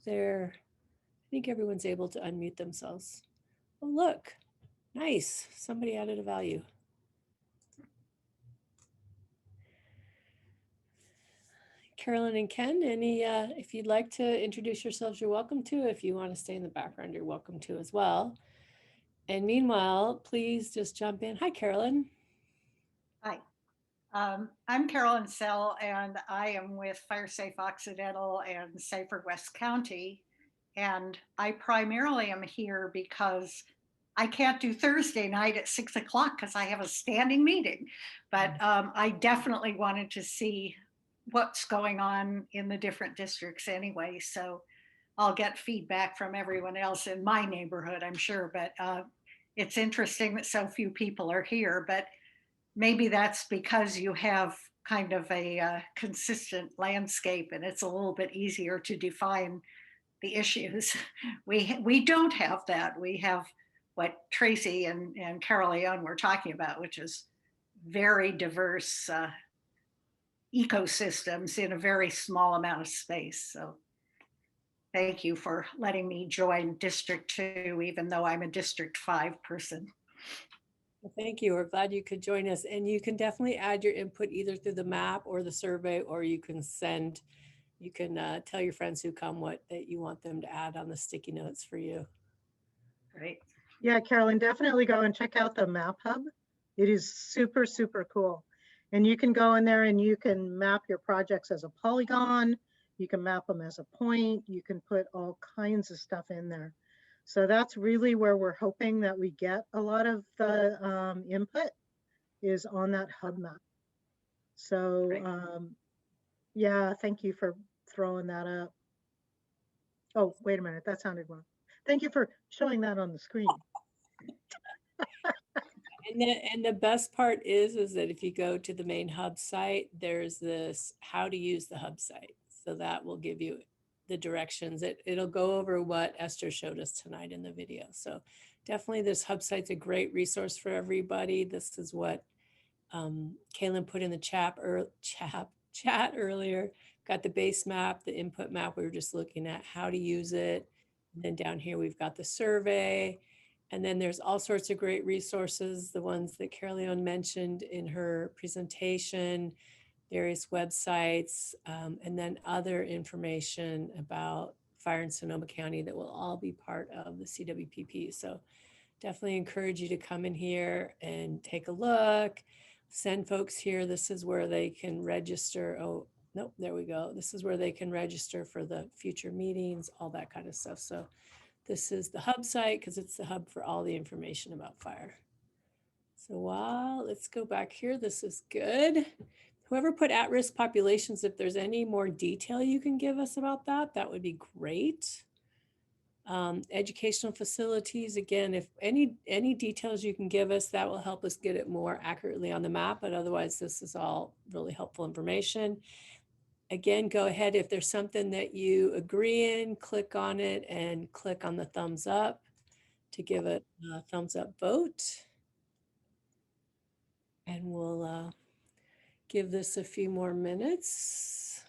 everyone's able to unmute themselves. Oh, look, nice. Somebody added a value. Carolyn and Ken, if you'd like to introduce yourselves, you're welcome to. If you want to stay in the background, you're welcome to as well. And meanwhile, please just jump in. Hi, Carolyn. Hi, I'm Carolyn Sell, and I am with Fire Safe Occidental and Safer West County. And I primarily am here because I can't do Thursday night at 6 o'clock because I have a standing meeting. But I definitely wanted to see what's going on in the different districts anyway. So I'll get feedback from everyone else in my neighborhood, I'm sure. But it's interesting that so few people are here. But maybe that's because you have kind of a consistent landscape and it's a little bit easier to define the issues. We don't have that. We have what Tracy and Carol Leon were talking about, which is very diverse ecosystems in a very small amount of space. So thank you for letting me join District 2, even though I'm a District 5 person. Well, thank you. We're glad you could join us. And you can definitely add your input either through the map or the survey, or you can tell your friends who come what that you want them to add on the sticky notes for you. Great. Yeah, Carolyn, definitely go and check out the map hub. It is super, super cool. And you can go in there and you can map your projects as a polygon. You can map them as a point. You can put all kinds of stuff in there. So that's really where we're hoping that we get a lot of the input is on that hub map. So yeah, thank you for throwing that up. Oh, wait a minute, that sounded wrong. Thank you for showing that on the screen. And the best part is that if you go to the main hub site, there's this how to use the hub site. So that will give you the directions. It'll go over what Esther showed us tonight in the video. So definitely this hub site's a great resource for everybody. This is what Kaylin put in the chat earlier. Got the base map, the input map. We were just looking at how to use it. And then down here, we've got the survey. And then there's all sorts of great resources, the ones that Caroline mentioned in her presentation, various websites, and then other information about fire in Sonoma County that will all be part of the CWPP. So definitely encourage you to come in here and take a look, send folks here. This is where they can register. Oh, nope, there we go. This is where they can register for the future meetings, all that kind of stuff. So this is the hub site because it's the hub for all the information about fire. So let's go back here. This is good. Whoever put at-risk populations, if there's any more detail you can give us about that, that would be great. Educational facilities, again, if any details you can give us, that will help us get it more accurately on the map, but otherwise this is all really helpful information. Again, go ahead, if there's something that you agree in, click on it and click on the thumbs up to give it a thumbs up vote. And we'll give this a few more minutes.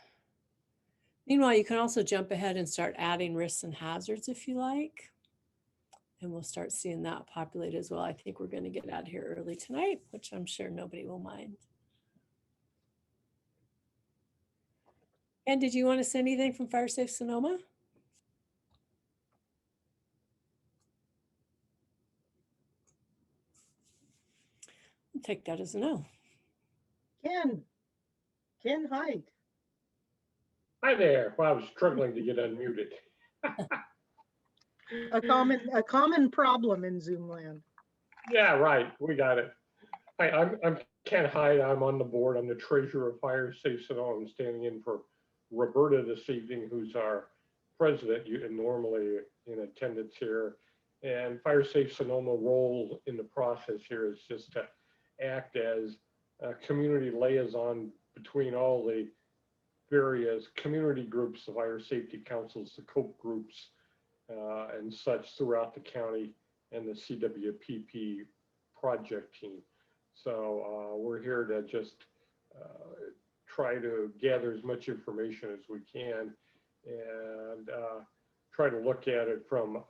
Meanwhile, you can also jump ahead and start adding risks and hazards if you like. And we'll start seeing that populate as well. I think we're going to get out of here early tonight, which I'm sure nobody will mind. And did you want to say anything from Fire Safe Sonoma? I'll take that as a no. Ken Hyde. Hi there. Well, I was struggling to get unmuted. A common problem in Zoom land. Yeah, right. We got it. Hi, I'm Ken Hyde. I'm on the board. I'm the treasurer of Fire Safe Sonoma. I'm standing in for Roberta this evening, who's our president and normally in attendance here. And Fire Safe Sonoma role in the process here is just to act as a community liaison between all the various community groups, the fire safety councils, the COPE groups, and such throughout the county, and the CWPP project team. So we're here to just try to gather as much information as we can and try to look at it from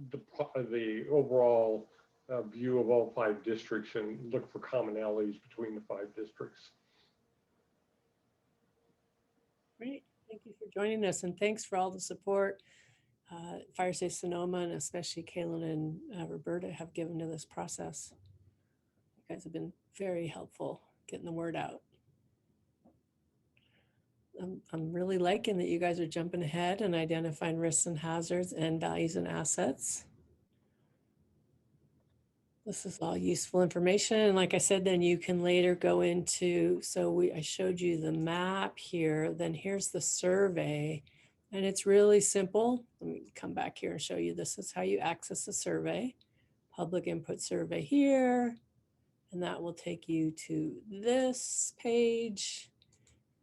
the overall view of all 5 districts and look for commonalities between the 5 districts. Great. Thank you for joining us, and thanks for all the support Fire Safe Sonoma and especially Kaylin and Roberta have given to this process. You guys have been very helpful getting the word out. I'm really liking that you guys are jumping ahead and identifying risks and hazards and values and assets. This is all useful information. And like I said, then you can later go into, I showed you the map here, then here's the survey. And it's really simple. Let me come back here and show you. This is how you access the survey. Public input survey here. And that will take you to this page.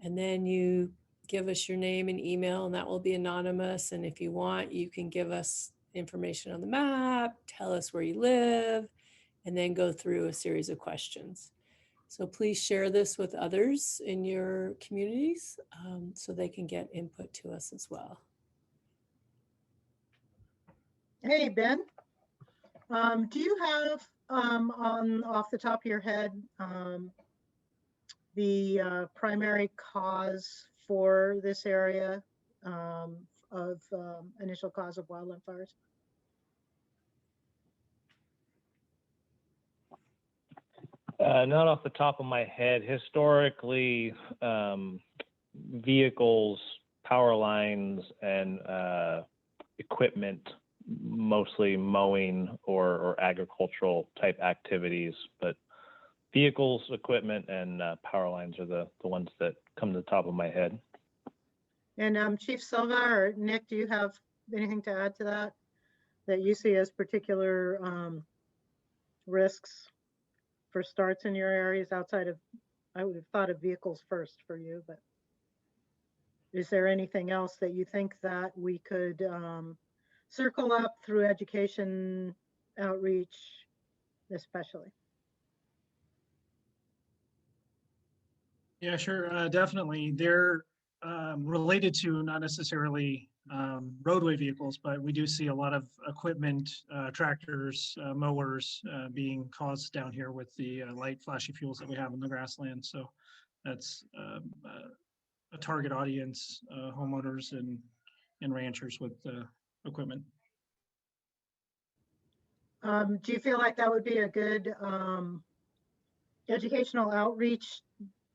And then you give us your name and email, and that will be anonymous. And if you want, you can give us information on the map, tell us where you live, and then go through a series of questions. So please share this with others in your communities so they can get input to us as well. Hey, Ben, do you have off the top of your head the primary cause for this area of initial cause of wildland fires? Not off the top of my head. Historically, vehicles, power lines, and equipment, mostly mowing or agricultural type activities, but vehicles, equipment, and power lines are the ones that come to the top of my head. And Chief Silva or Nick, do you have anything to add to that you see as particular risks for starts in your areas outside of, I would have thought of vehicles first for you, but is there anything else that you think that we could circle up through education, outreach, especially? Yeah, sure. Definitely. They're related to not necessarily roadway vehicles, but we do see a lot of equipment, tractors, mowers being caused down here with the light flashy fuels that we have in the grassland. So that's a target audience, homeowners and ranchers with equipment. Do you feel like that would be a good educational outreach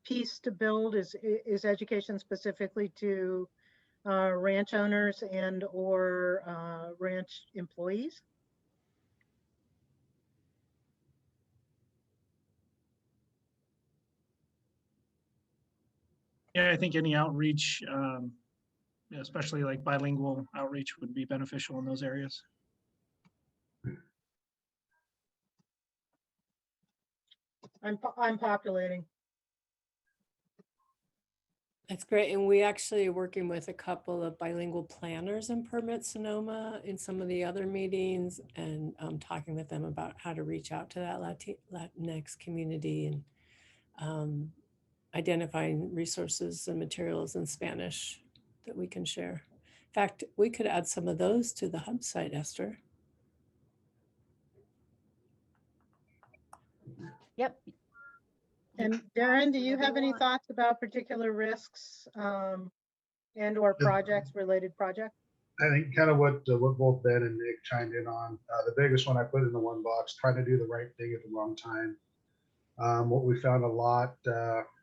piece to build? Is education specifically to ranch owners and or ranch employees? Yeah, I think any outreach, especially like bilingual outreach, would be beneficial in those areas. I'm populating. That's great. And we actually are working with a couple of bilingual planners in Permit Sonoma in some of the other meetings, and talking with them about how to reach out to that Latinx community and identifying resources and materials in Spanish that we can share. In fact, we could add some of those to the hub site, Esther. Yep. And Darren, do you have any thoughts about particular risks and or projects, related projects? I think kind of what both Ben and Nick chimed in on. The biggest one I put in the one box, trying to do the right thing at the wrong time. What we found a lot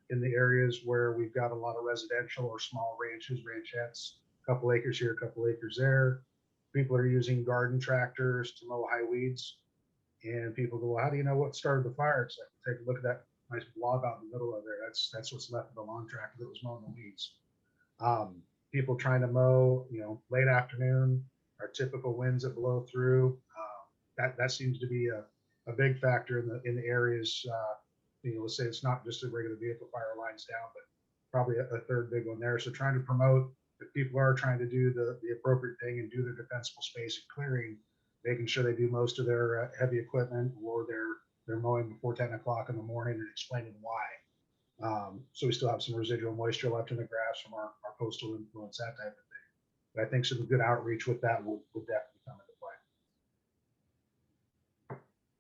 in the areas where we've got a lot of residential or small ranches, ranchettes, a couple acres here, a couple acres there. People are using garden tractors to mow high weeds. And people go, well, how do you know what started the fire? It's like, take a look at that nice blob out in the middle of there. That's what's left of the lawn tractor that was mowing the weeds. People trying to mow, late afternoon, our typical winds that blow through. That seems to be a big factor in the areas. Let's say it's not just a regular vehicle fire lines down, but probably a third big one there. So trying to promote that people are trying to do the appropriate thing and do their defensible space and clearing, making sure they do most of their heavy equipment or their mowing before 10 o'clock in the morning and explaining why. So we still have some residual moisture left in the grass from our coastal influence, that type of thing. But I think some good outreach with that would definitely come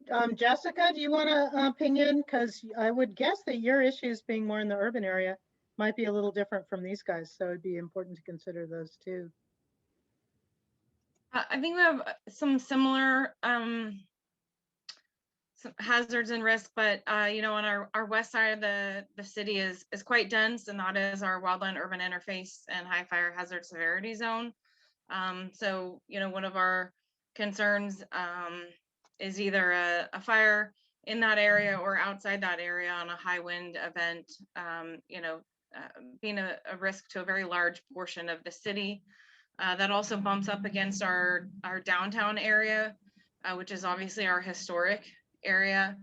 into play. Jessica, do you want to ping in? Because I would guess that your issues being more in the urban area might be a little different from these guys. So it'd be important to consider those too. I think we have some similar some hazards and risks, but you know, on our west side of the city is quite dense, and that is our wildland urban interface and high fire hazard severity zone. So you know, one of our concerns is either a fire in that area or outside that area on a high wind event, you know, being a risk to a very large portion of the city. That also bumps up against our downtown area, which is obviously our historic area.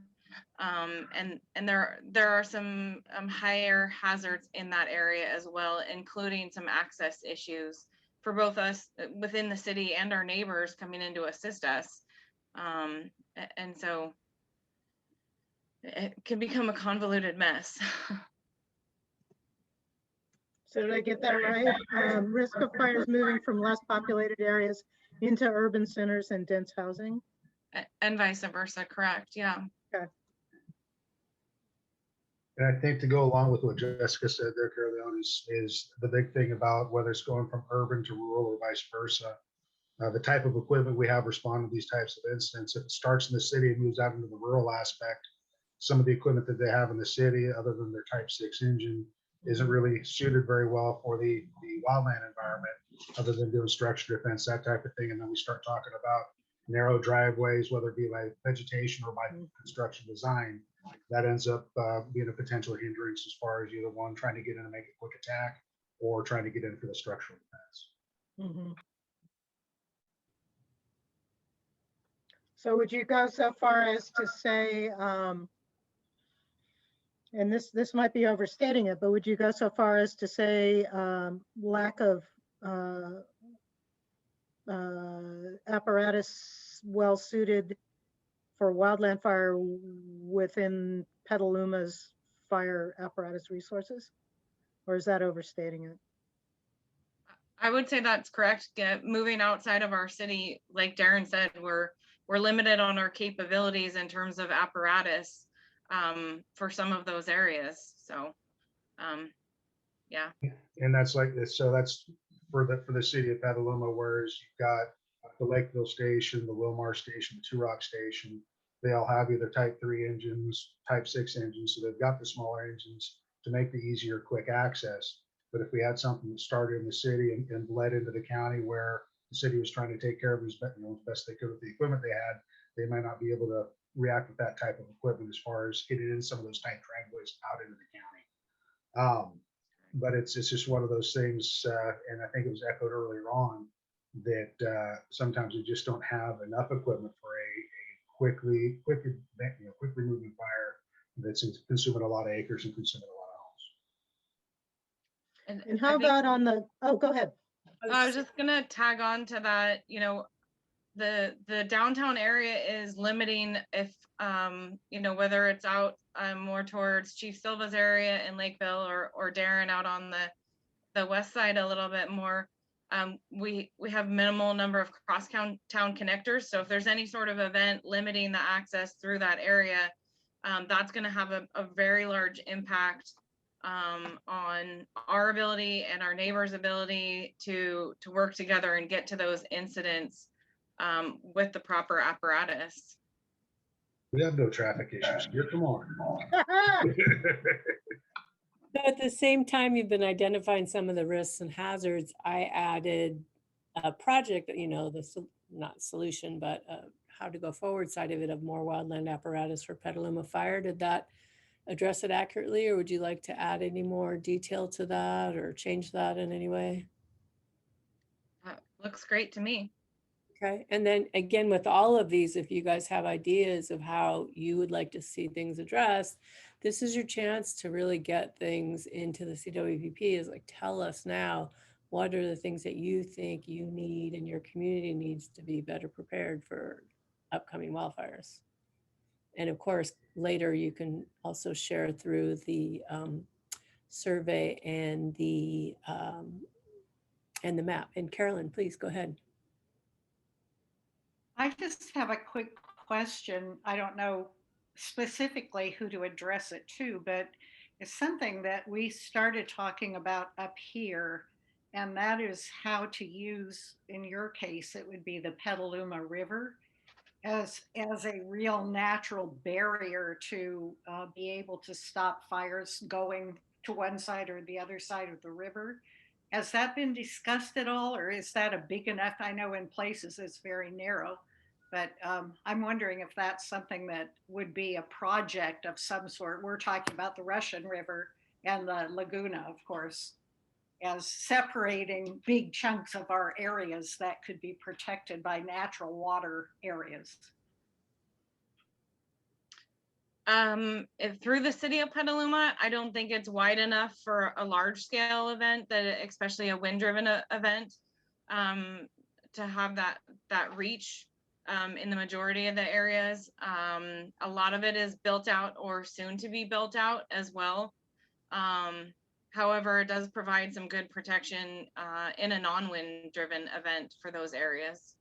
And there are some higher hazards in that area as well, including some access issues for both us within the city and our neighbors coming in to assist us. And so it can become a convoluted mess. So did I get that right? Risk of fires moving from less populated areas into urban centers and dense housing? And vice versa, correct, yeah. Okay. And I think to go along with what Jessica said there, Carolyn, is the big thing about whether it's going from urban to rural or vice versa. The type of equipment we have respond to these types of incidents. If it starts in the city and moves out into the rural aspect, some of the equipment that they have in the city, other than their Type 6 engine, isn't really suited very well for the wildland environment, other than doing structure defense, that type of thing. And then we start talking about narrow driveways, whether it be by vegetation or by construction design, that ends up being a potential hindrance as far as either one trying to get in and make a quick attack or trying to get in for the structural defense. Mm-hmm. So would you go so far as to say, and this might be overstating it, but would you go so far as to say lack of apparatus well suited for wildland fire within Petaluma's fire apparatus resources? Or is that overstating it? I would say that's correct. Moving outside of our city, like Darren said, we're limited on our capabilities in terms of apparatus for some of those areas. So, yeah. And that's like this. So that's for the city of Petaluma, whereas you've got the Lakeville station, the Wilmar station, the Two Rock station. They all have either Type 3 engines, Type 6 engines. So they've got the smaller engines to make the easier, quick access. But if we had something that started in the city and bled into the county where the city was trying to take care of as best they could with the equipment they had, they might not be able to react with that type of equipment as far as getting in some of those tight driveways out into the county. But it's just one of those things, and I think it was echoed earlier on, that sometimes we just don't have enough equipment for a quickly moving fire that's consuming a lot of acres and consuming a lot of homes. And how about on the, oh, go ahead. I was just gonna tag on to that, you know, the downtown area is limiting if, you know, whether it's out more towards Chief Silva's area in Lakeville or Darren out on the west side a little bit more. We have minimal number of cross-town connectors. So if there's any sort of event limiting the access through that area, that's gonna have a very large impact on our ability and our neighbors' ability to work together and get to those incidents with the proper apparatus. We have no traffic issues here. Come on. So at the same time, you've been identifying some of the risks and hazards. I added a project, you know, not solution, but how to go forward side of it, of more wildland apparatus for Petaluma Fire. Did that address it accurately, or would you like to add any more detail to that or change that in any way? Looks great to me. Okay, and then again, with all of these, if you guys have ideas of how you would like to see things addressed, this is your chance to really get things into the CWPP. Is like, tell us now, what are the things that you think you need and your community needs to be better prepared for upcoming wildfires? And of course, later you can also share through the survey and the map. And Carolyn, please go ahead. I just have a quick question. I don't know specifically who to address it to, but it's something that we started talking about up here, and that is how to use, in your case, it would be the Petaluma River as a real natural barrier to be able to stop fires going to one side or the other side of the river. Has that been discussed at all, or is that a big enough? I know in places it's very narrow, but I'm wondering if that's something that would be a project of some sort. We're talking about the Russian River and the Laguna, of course, as separating big chunks of our areas that could be protected by natural water areas. Through the city of Petaluma, I don't think it's wide enough for a large scale event, especially a wind driven event, to have that reach in the majority of the areas. A lot of it is built out or soon to be built out as well. However, it does provide some good protection in a non-wind driven event for those areas.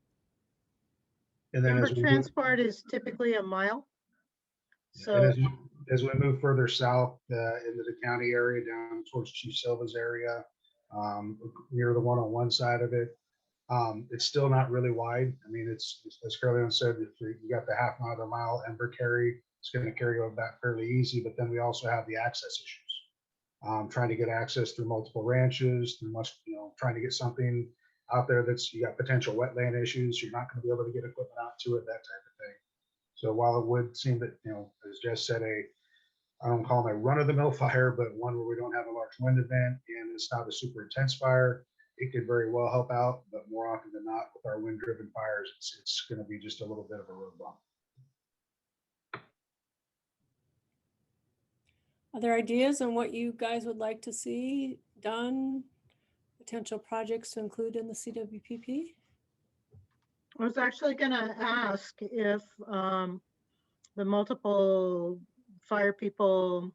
And then Timber as we transport is typically a mile. and So, as we move further south into the county area, down towards Chief Silva's area, near the one on one side of it, it's still not really wide. I mean, it's as Carolyn said, if you got the half mile to mile ember carry, it's going to carry over that fairly easy. But then we also have the access issues. Trying to get access through multiple ranches, trying to get something out there that's, you got potential wetland issues, you're not going to be able to get equipment out to it, that type of thing. So while it would seem that, as Jess said, I don't call them a run-of-the-mill fire, but one where we don't have a large wind event and it's not a super intense fire, it could very well help out. But more often than not, with our wind-driven fires, it's going to be just a little bit of a road bump. Other ideas on what you guys would like to see done? Potential projects to include in the CWPP? I was actually going to ask if the multiple fire people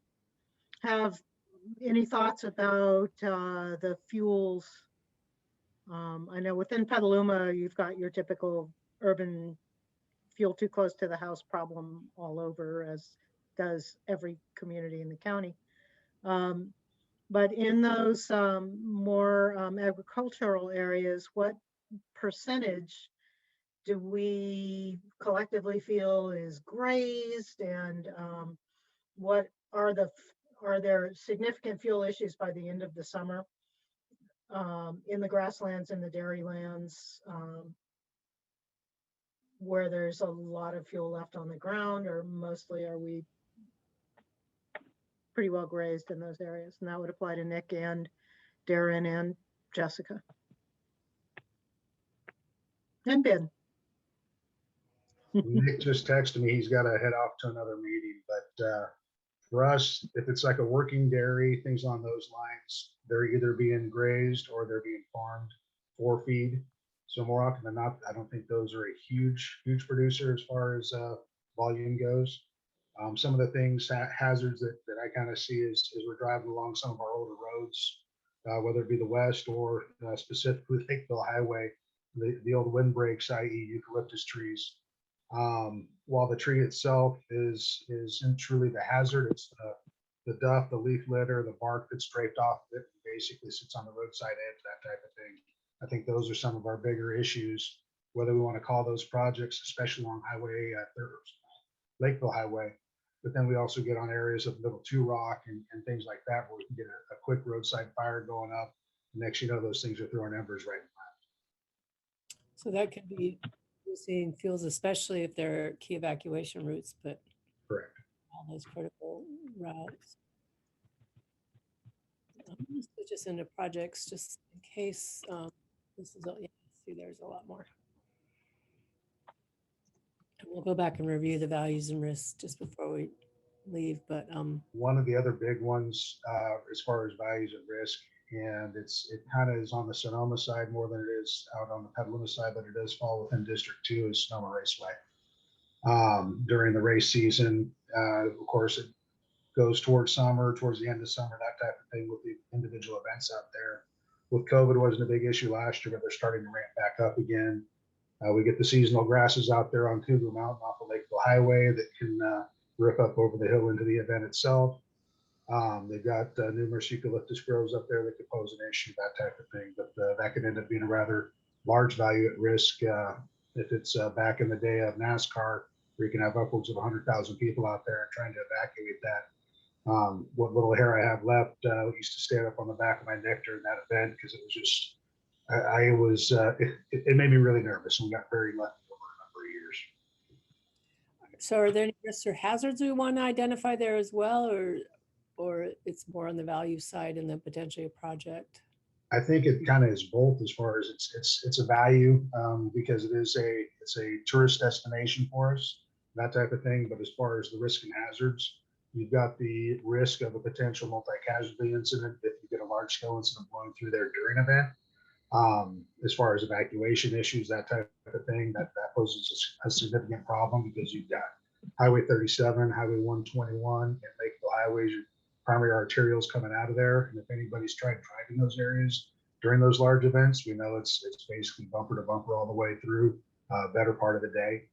have any thoughts about the fuels. I know within Petaluma, you've got your typical urban fuel too close to the house problem all over, as does every community in the county. But in those more agricultural areas, what percentage do we collectively feel is grazed, and what are there significant fuel issues by the end of the summer in the grasslands and the dairy lands where there's a lot of fuel left on the ground, or mostly are we pretty well grazed in those areas? And that would apply to Nick and Darren and Jessica. And Ben. Nick just texted me, he's got to head off to another meeting, but for us, if it's like a working dairy, things on those lines, they're either being grazed or they're being farmed for feed. So more often than not, I don't think those are a huge producer as far as volume goes. Some of the things, hazards that I kind of see is we're driving along some of our older roads, whether it be the west or specifically Lakeville Highway, the old windbreaks, i.e. eucalyptus trees. While the tree itself isn't truly the hazard, it's the duff, the leaf litter, the bark that's draped off of it, basically sits on the roadside edge, that type of thing. I think those are some of our bigger issues, whether we want to call those projects, especially on Lakeville Highway. But then we also get on areas of Middle Two Rock and things like that, where we can get a quick roadside fire going up. Next, those things are throwing embers right in the So that could be using fuels, especially if they're key evacuation routes, but correct. all those critical routes. I'm going to switch us into projects just in case this is, see, there's a lot more. And we'll go back and review the values and risks just before we leave, but one of the other big ones as far as values and risk, and it kind of is on the Sonoma side more than it is out on the Petaluma side, but it does fall within District 2, is Sonoma Raceway. during the race season. Of course, it goes towards summer, towards the end of summer, that type of thing with the individual events out there. With COVID, wasn't a big issue last year, but they're starting to ramp back up again. We get the seasonal grasses out there on Cougar Mountain off of Lakeville Highway that can rip up over the hill into the event itself. They've got numerous eucalyptus groves up there that could pose an issue, that type of thing. But that could end up being a rather large value at risk if it's back in the day of NASCAR, where you can have upwards of 100,000 people out there and trying to evacuate that. What little hair I have left used to stand up on the back of my neck during that event because it was just, it made me really nervous, and we got very lucky over a number of years. So are there any risks or hazards we want to identify there as well, or it's more on the value side and then potentially a project? I think it kind of is both, as far as it's a value because it's a tourist destination for us, that type of thing. But as far as the risk and hazards, you've got the risk of a potential multi-casualty incident if you get a large scale incident blowing through there during an event. As far as evacuation issues, that type of thing, that poses a significant problem because you've got Highway 37, Highway 121, and Lakeville Highways, your primary arterials coming out of there. And if anybody's tried driving those areas during those large events, we know it's basically bumper to bumper all the way through, better part of the day.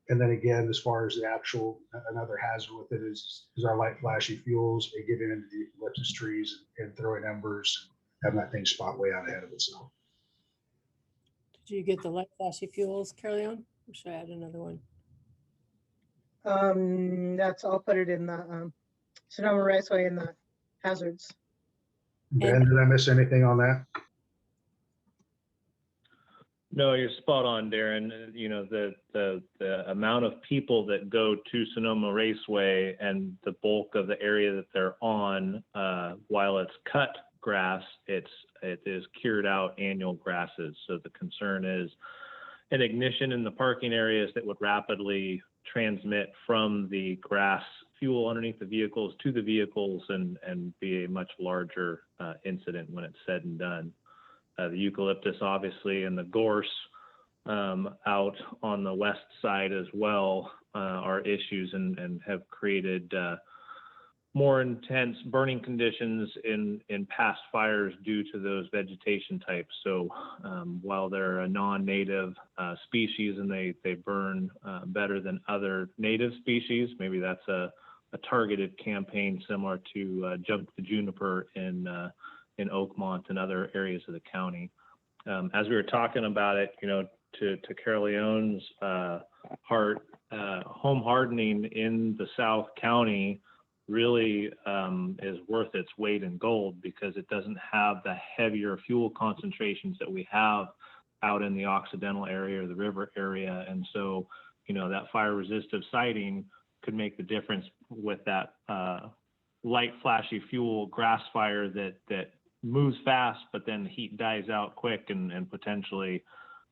And then again, as far as the actual, another hazard with it is our light flashy fuels, and getting into the eucalyptus trees and throwing embers, and having that thing spot way out ahead of itself. Did you get the light flashy fuels, Carolyn? Or should I add another one? I'll put it in the Sonoma Raceway in the hazards. Ben, did I miss anything on that? No, you're spot on, Darren. You know, the amount of people that go to Sonoma Raceway and the bulk of the area that they're on, while it's cut grass, it is cured out annual grasses. So the concern is an ignition in the parking areas that would rapidly transmit from the grass fuel underneath the vehicles to the vehicles and be a much larger incident when it's said and done. The eucalyptus, obviously, and the gorse out on the west side as well are issues and have created more intense burning conditions in past fires due to those vegetation types. So while they're a non-native species and they burn better than other native species, maybe that's a targeted campaign similar to Jump the Juniper in Oakmont and other areas of the county. As we were talking about it, you know, to Carol Leone's heart, home hardening in the South County really is worth its weight in gold because it doesn't have the heavier fuel concentrations that we have out in the Occidental area or the river area. And so, you know, that fire resistive siding could make the difference with that light flashy fuel grass fire that moves fast, but then the heat dies out quick and potentially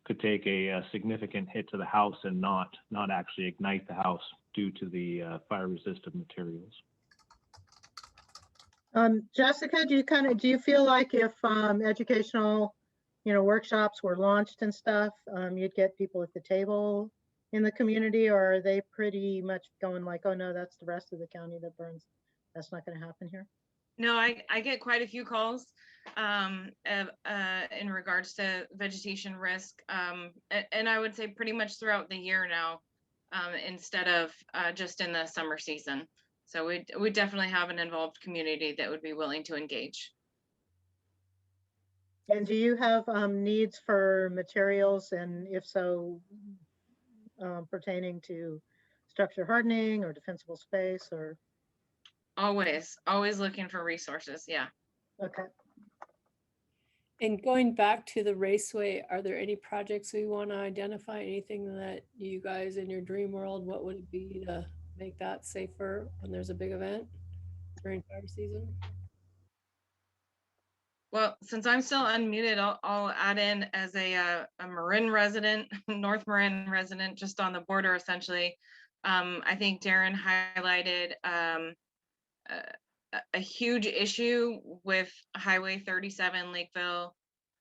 could take a significant hit to the house and not actually ignite the house due to the fire resistant materials. Jessica, do you feel like if educational, workshops were launched and stuff, you'd get people at the table in the community, or are they pretty much going like, oh no, that's the rest of the county that burns? That's not going to happen here. No, I get quite a few calls in regards to vegetation risk, and I would say pretty much throughout the year now, instead of just in the summer season. So we definitely have an involved community that would be willing to engage. And do you have needs for materials, and if so, pertaining to structure hardening or defensible space, or? Always looking for resources. Yeah. Okay. And going back to the raceway, are there any projects we want to identify? Anything that you guys in your dream world, what would it be to make that safer when there's a big event during fire season? Well, since I'm still unmuted, I'll add in as a Marin resident, North Marin resident, just on the border, essentially. I think Darren highlighted a huge issue with Highway 37 Lakeville,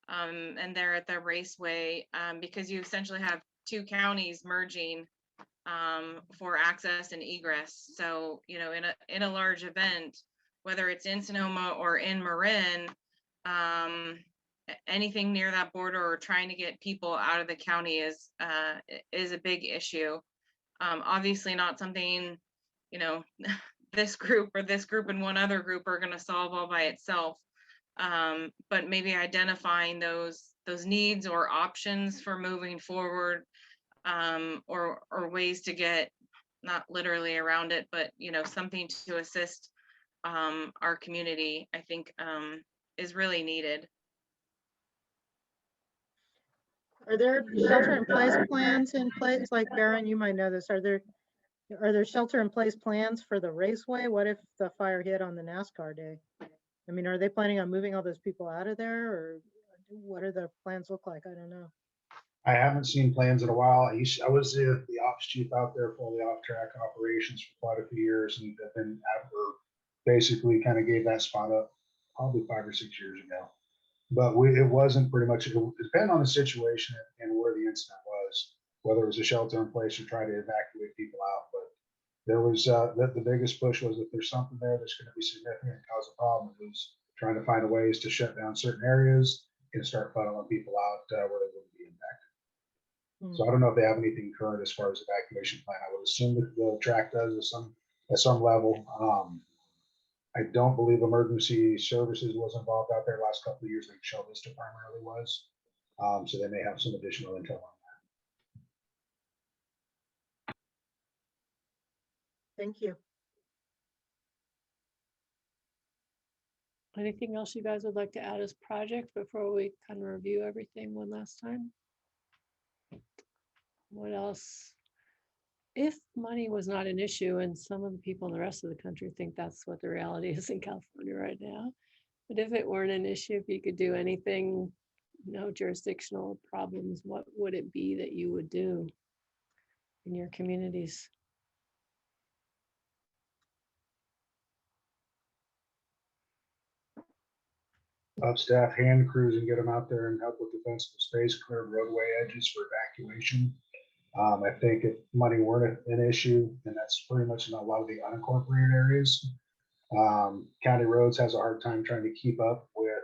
and there at the raceway, because you essentially have two counties merging for access and egress. So, you know, in a large event, whether it's in Sonoma or in Marin, anything near that border or trying to get people out of the county is a big issue. Obviously not something, you know, this group and one other group are going to solve all by itself. But maybe identifying those needs or options for moving forward, or ways to get not literally around it, but you know, something to assist our community, I think is really needed. Are there shelter-in-place plans in place? Like Baron, you might know this. Are there shelter-in-place plans for the raceway? What if the fire hit on the NASCAR day? I mean, are they planning on moving all those people out of there, or what are the plans look like? I don't know. I haven't seen plans in a while. I was the ops chief out there for the off-track operations for quite a few years, and then basically kind of gave that spot up probably 5 or 6 years ago. But it wasn't pretty much, it depended on the situation and where the incident was, whether it was a shelter in place or try to evacuate people out. But there was the biggest push was if there's something there that's going to be significant and cause a problem, it was trying to find ways to shut down certain areas and start funneling people out where they wouldn't be impacted. So I don't know if they have anything current as far as evacuation plan. I would assume that the track does at some level. I don't believe emergency services was involved out there last couple of years. Like Shell Vista primarily was. So they may have some additional intel on that. Thank you. Anything else you guys would like to add as projects before we kind of review everything one last time? What else? If money was not an issue, and some of the people in the rest of the country think that's what the reality is in California right now, but if it weren't an issue, if you could do anything, no jurisdictional problems, what would it be that you would do in your communities? Staff hand crews and get them out there and help with defensive space, clear roadway edges for evacuation. I think if money weren't an issue, and that's pretty much in a lot of the unincorporated areas, county roads has a hard time trying to keep up with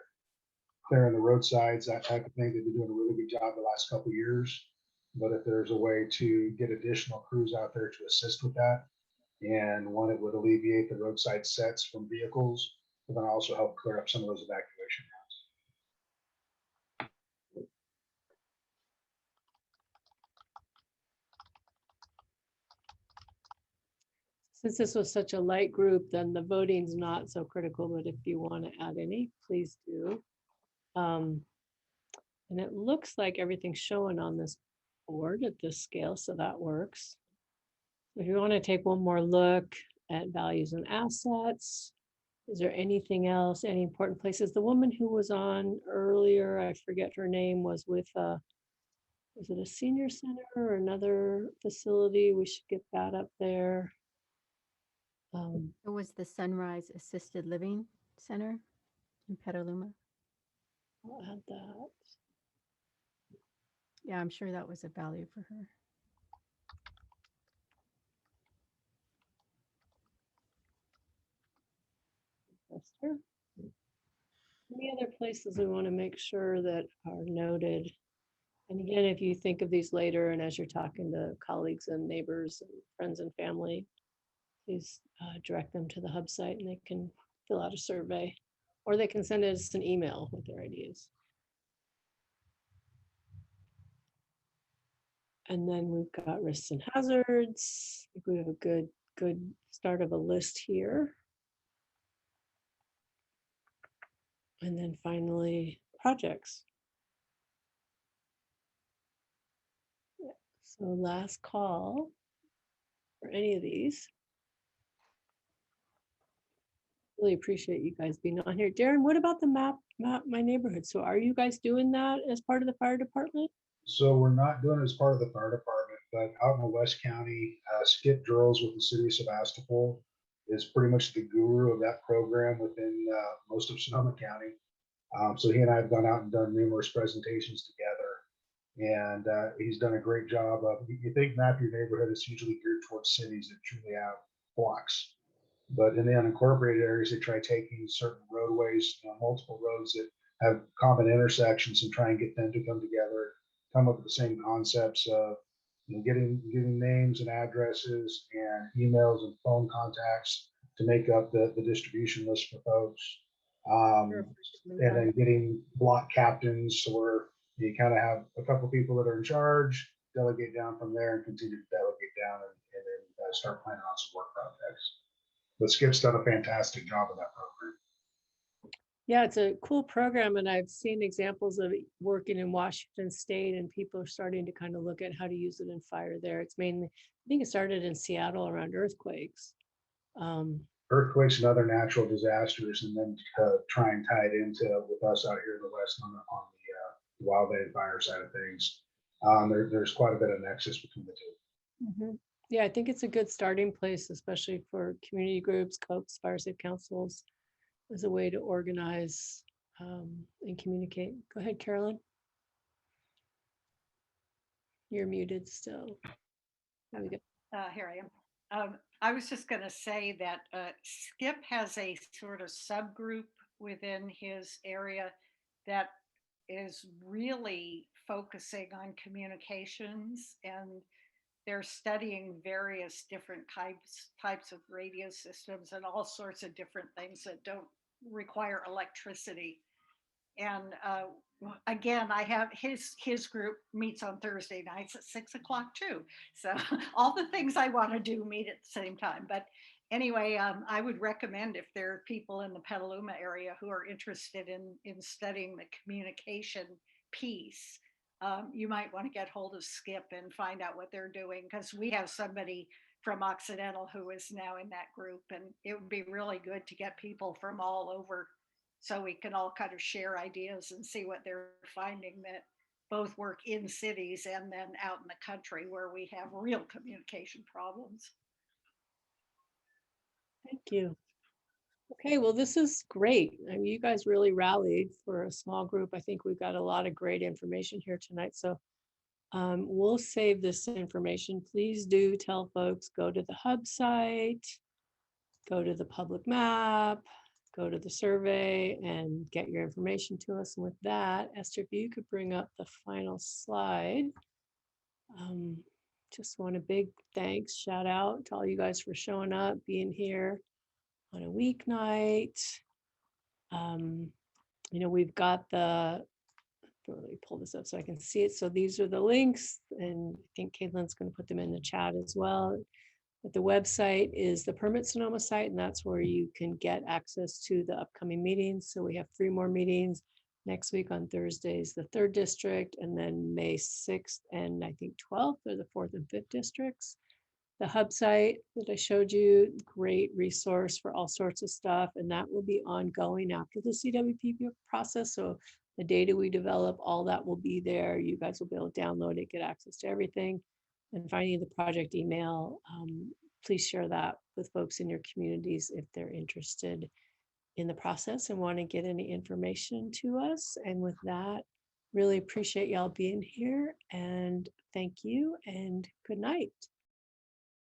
clearing the roadsides, that type of thing. They've been doing a really good job the last couple of years. But if there's a way to get additional crews out there to assist with that, and one, it would alleviate the roadside sets from vehicles, but then also help clear up some of those evacuation routes. Since this was such a light group, then the voting's not so critical, but if you want to add any, please do. And it looks like everything's showing on this board at this scale, so that works. If you want to take one more look at values and assets, is there anything else, any important places? The woman who was on earlier, I forget her name, was with was it a senior center or another facility? We should get that up there. It was the Sunrise Assisted Living Center in Petaluma. I'll add that. Yeah, I'm sure that was a value for her. Esther? Any other places we want to make sure that are noted? And again, if you think of these later and as you're talking to colleagues and neighbors and friends and family, please direct them to the hub site and they can fill out a survey, or they can send us an email with their ideas. And then we've got risks and hazards. I think we have a good start of a list here. And then finally, projects. Yeah. So last call for any of these. Really appreciate you guys being on here. Darren, what about the map my neighborhood? So are you guys doing that as part of the fire department? So we're not doing it as part of the fire department, but out in the West County, Skip Drills with the city of Sebastopol is pretty much the guru of that program within most of Sonoma County. So he and I have gone out and done numerous presentations together. And he's done a great job of, you think map your neighborhood is usually geared towards cities that truly have blocks. But in the unincorporated areas, they try taking certain roadways, multiple roads that have common intersections and try and get them to come together, come up with the same concepts of getting names and addresses and emails and phone contacts to make up the distribution list for folks. And then getting block captains, so where you kind of have a couple of people that are in charge, delegate down from there and continue to delegate down and then start planning on some work projects. But Skip's done a fantastic job of that program. Yeah, it's a cool program, and I've seen examples of it working in Washington State, and people are starting to kind of look at how to use it in fire there. It's mainly, I think it started in Seattle around earthquakes. Earthquakes and other natural disasters, and then try and tie it into with us out here in the West on the wildland fire side of things. There's quite a bit of nexus between the two. Yeah, I think it's a good starting place, especially for community groups, COPs, fire safe councils, as a way to organize and communicate. Go ahead, Carolyn. You're muted still. There we go. Here I am. I was just going to say that Skip has a sort of subgroup within his area that is really focusing on communications, and they're studying various different types of radio systems and all sorts of different things that don't require electricity. And again, I have his group meets on Thursday nights at 6 o'clock too. So all the things I want to do meet at the same time. But anyway, I would recommend, if there are people in the Petaluma area who are interested in studying the communication piece, you might want to get hold of Skip and find out what they're doing, because we have somebody from Occidental who is now in that group, and it would be really good to get people from all over so we can all kind of share ideas and see what they're finding, that both work in cities and then out in the country where we have real communication problems. Thank you. Okay, well, this is great. I mean, you guys really rallied for a small group. I think we've got a lot of great information here tonight. So we'll save this information. Please do tell folks, go to the hub site, go to the public map, go to the survey and get your information to us. And with that, Esther, if you could bring up the final slide. Just want a big thanks, shout out to all you guys for showing up, being here on a weeknight. We've got let me pull this up so I can see it. So these are the links, and I think Caitlin's going to put them in the chat as well. But the website is the Permit Sonoma site, and that's where you can get access to the upcoming meetings. So we have 3 more meetings next week on Thursdays, the 3rd district, and then May 6th and I think 12th are the 4th and 5th districts. The hub site that I showed you, great resource for all sorts of stuff, and that will be ongoing after the CWPP process. So the data we develop, all that will be there. You guys will be able to download it, get access to everything. And finally, the project email, please share that with folks in your communities if they're interested in the process and want to get any information to us. And with that, really appreciate y'all being here, and thank you and good night.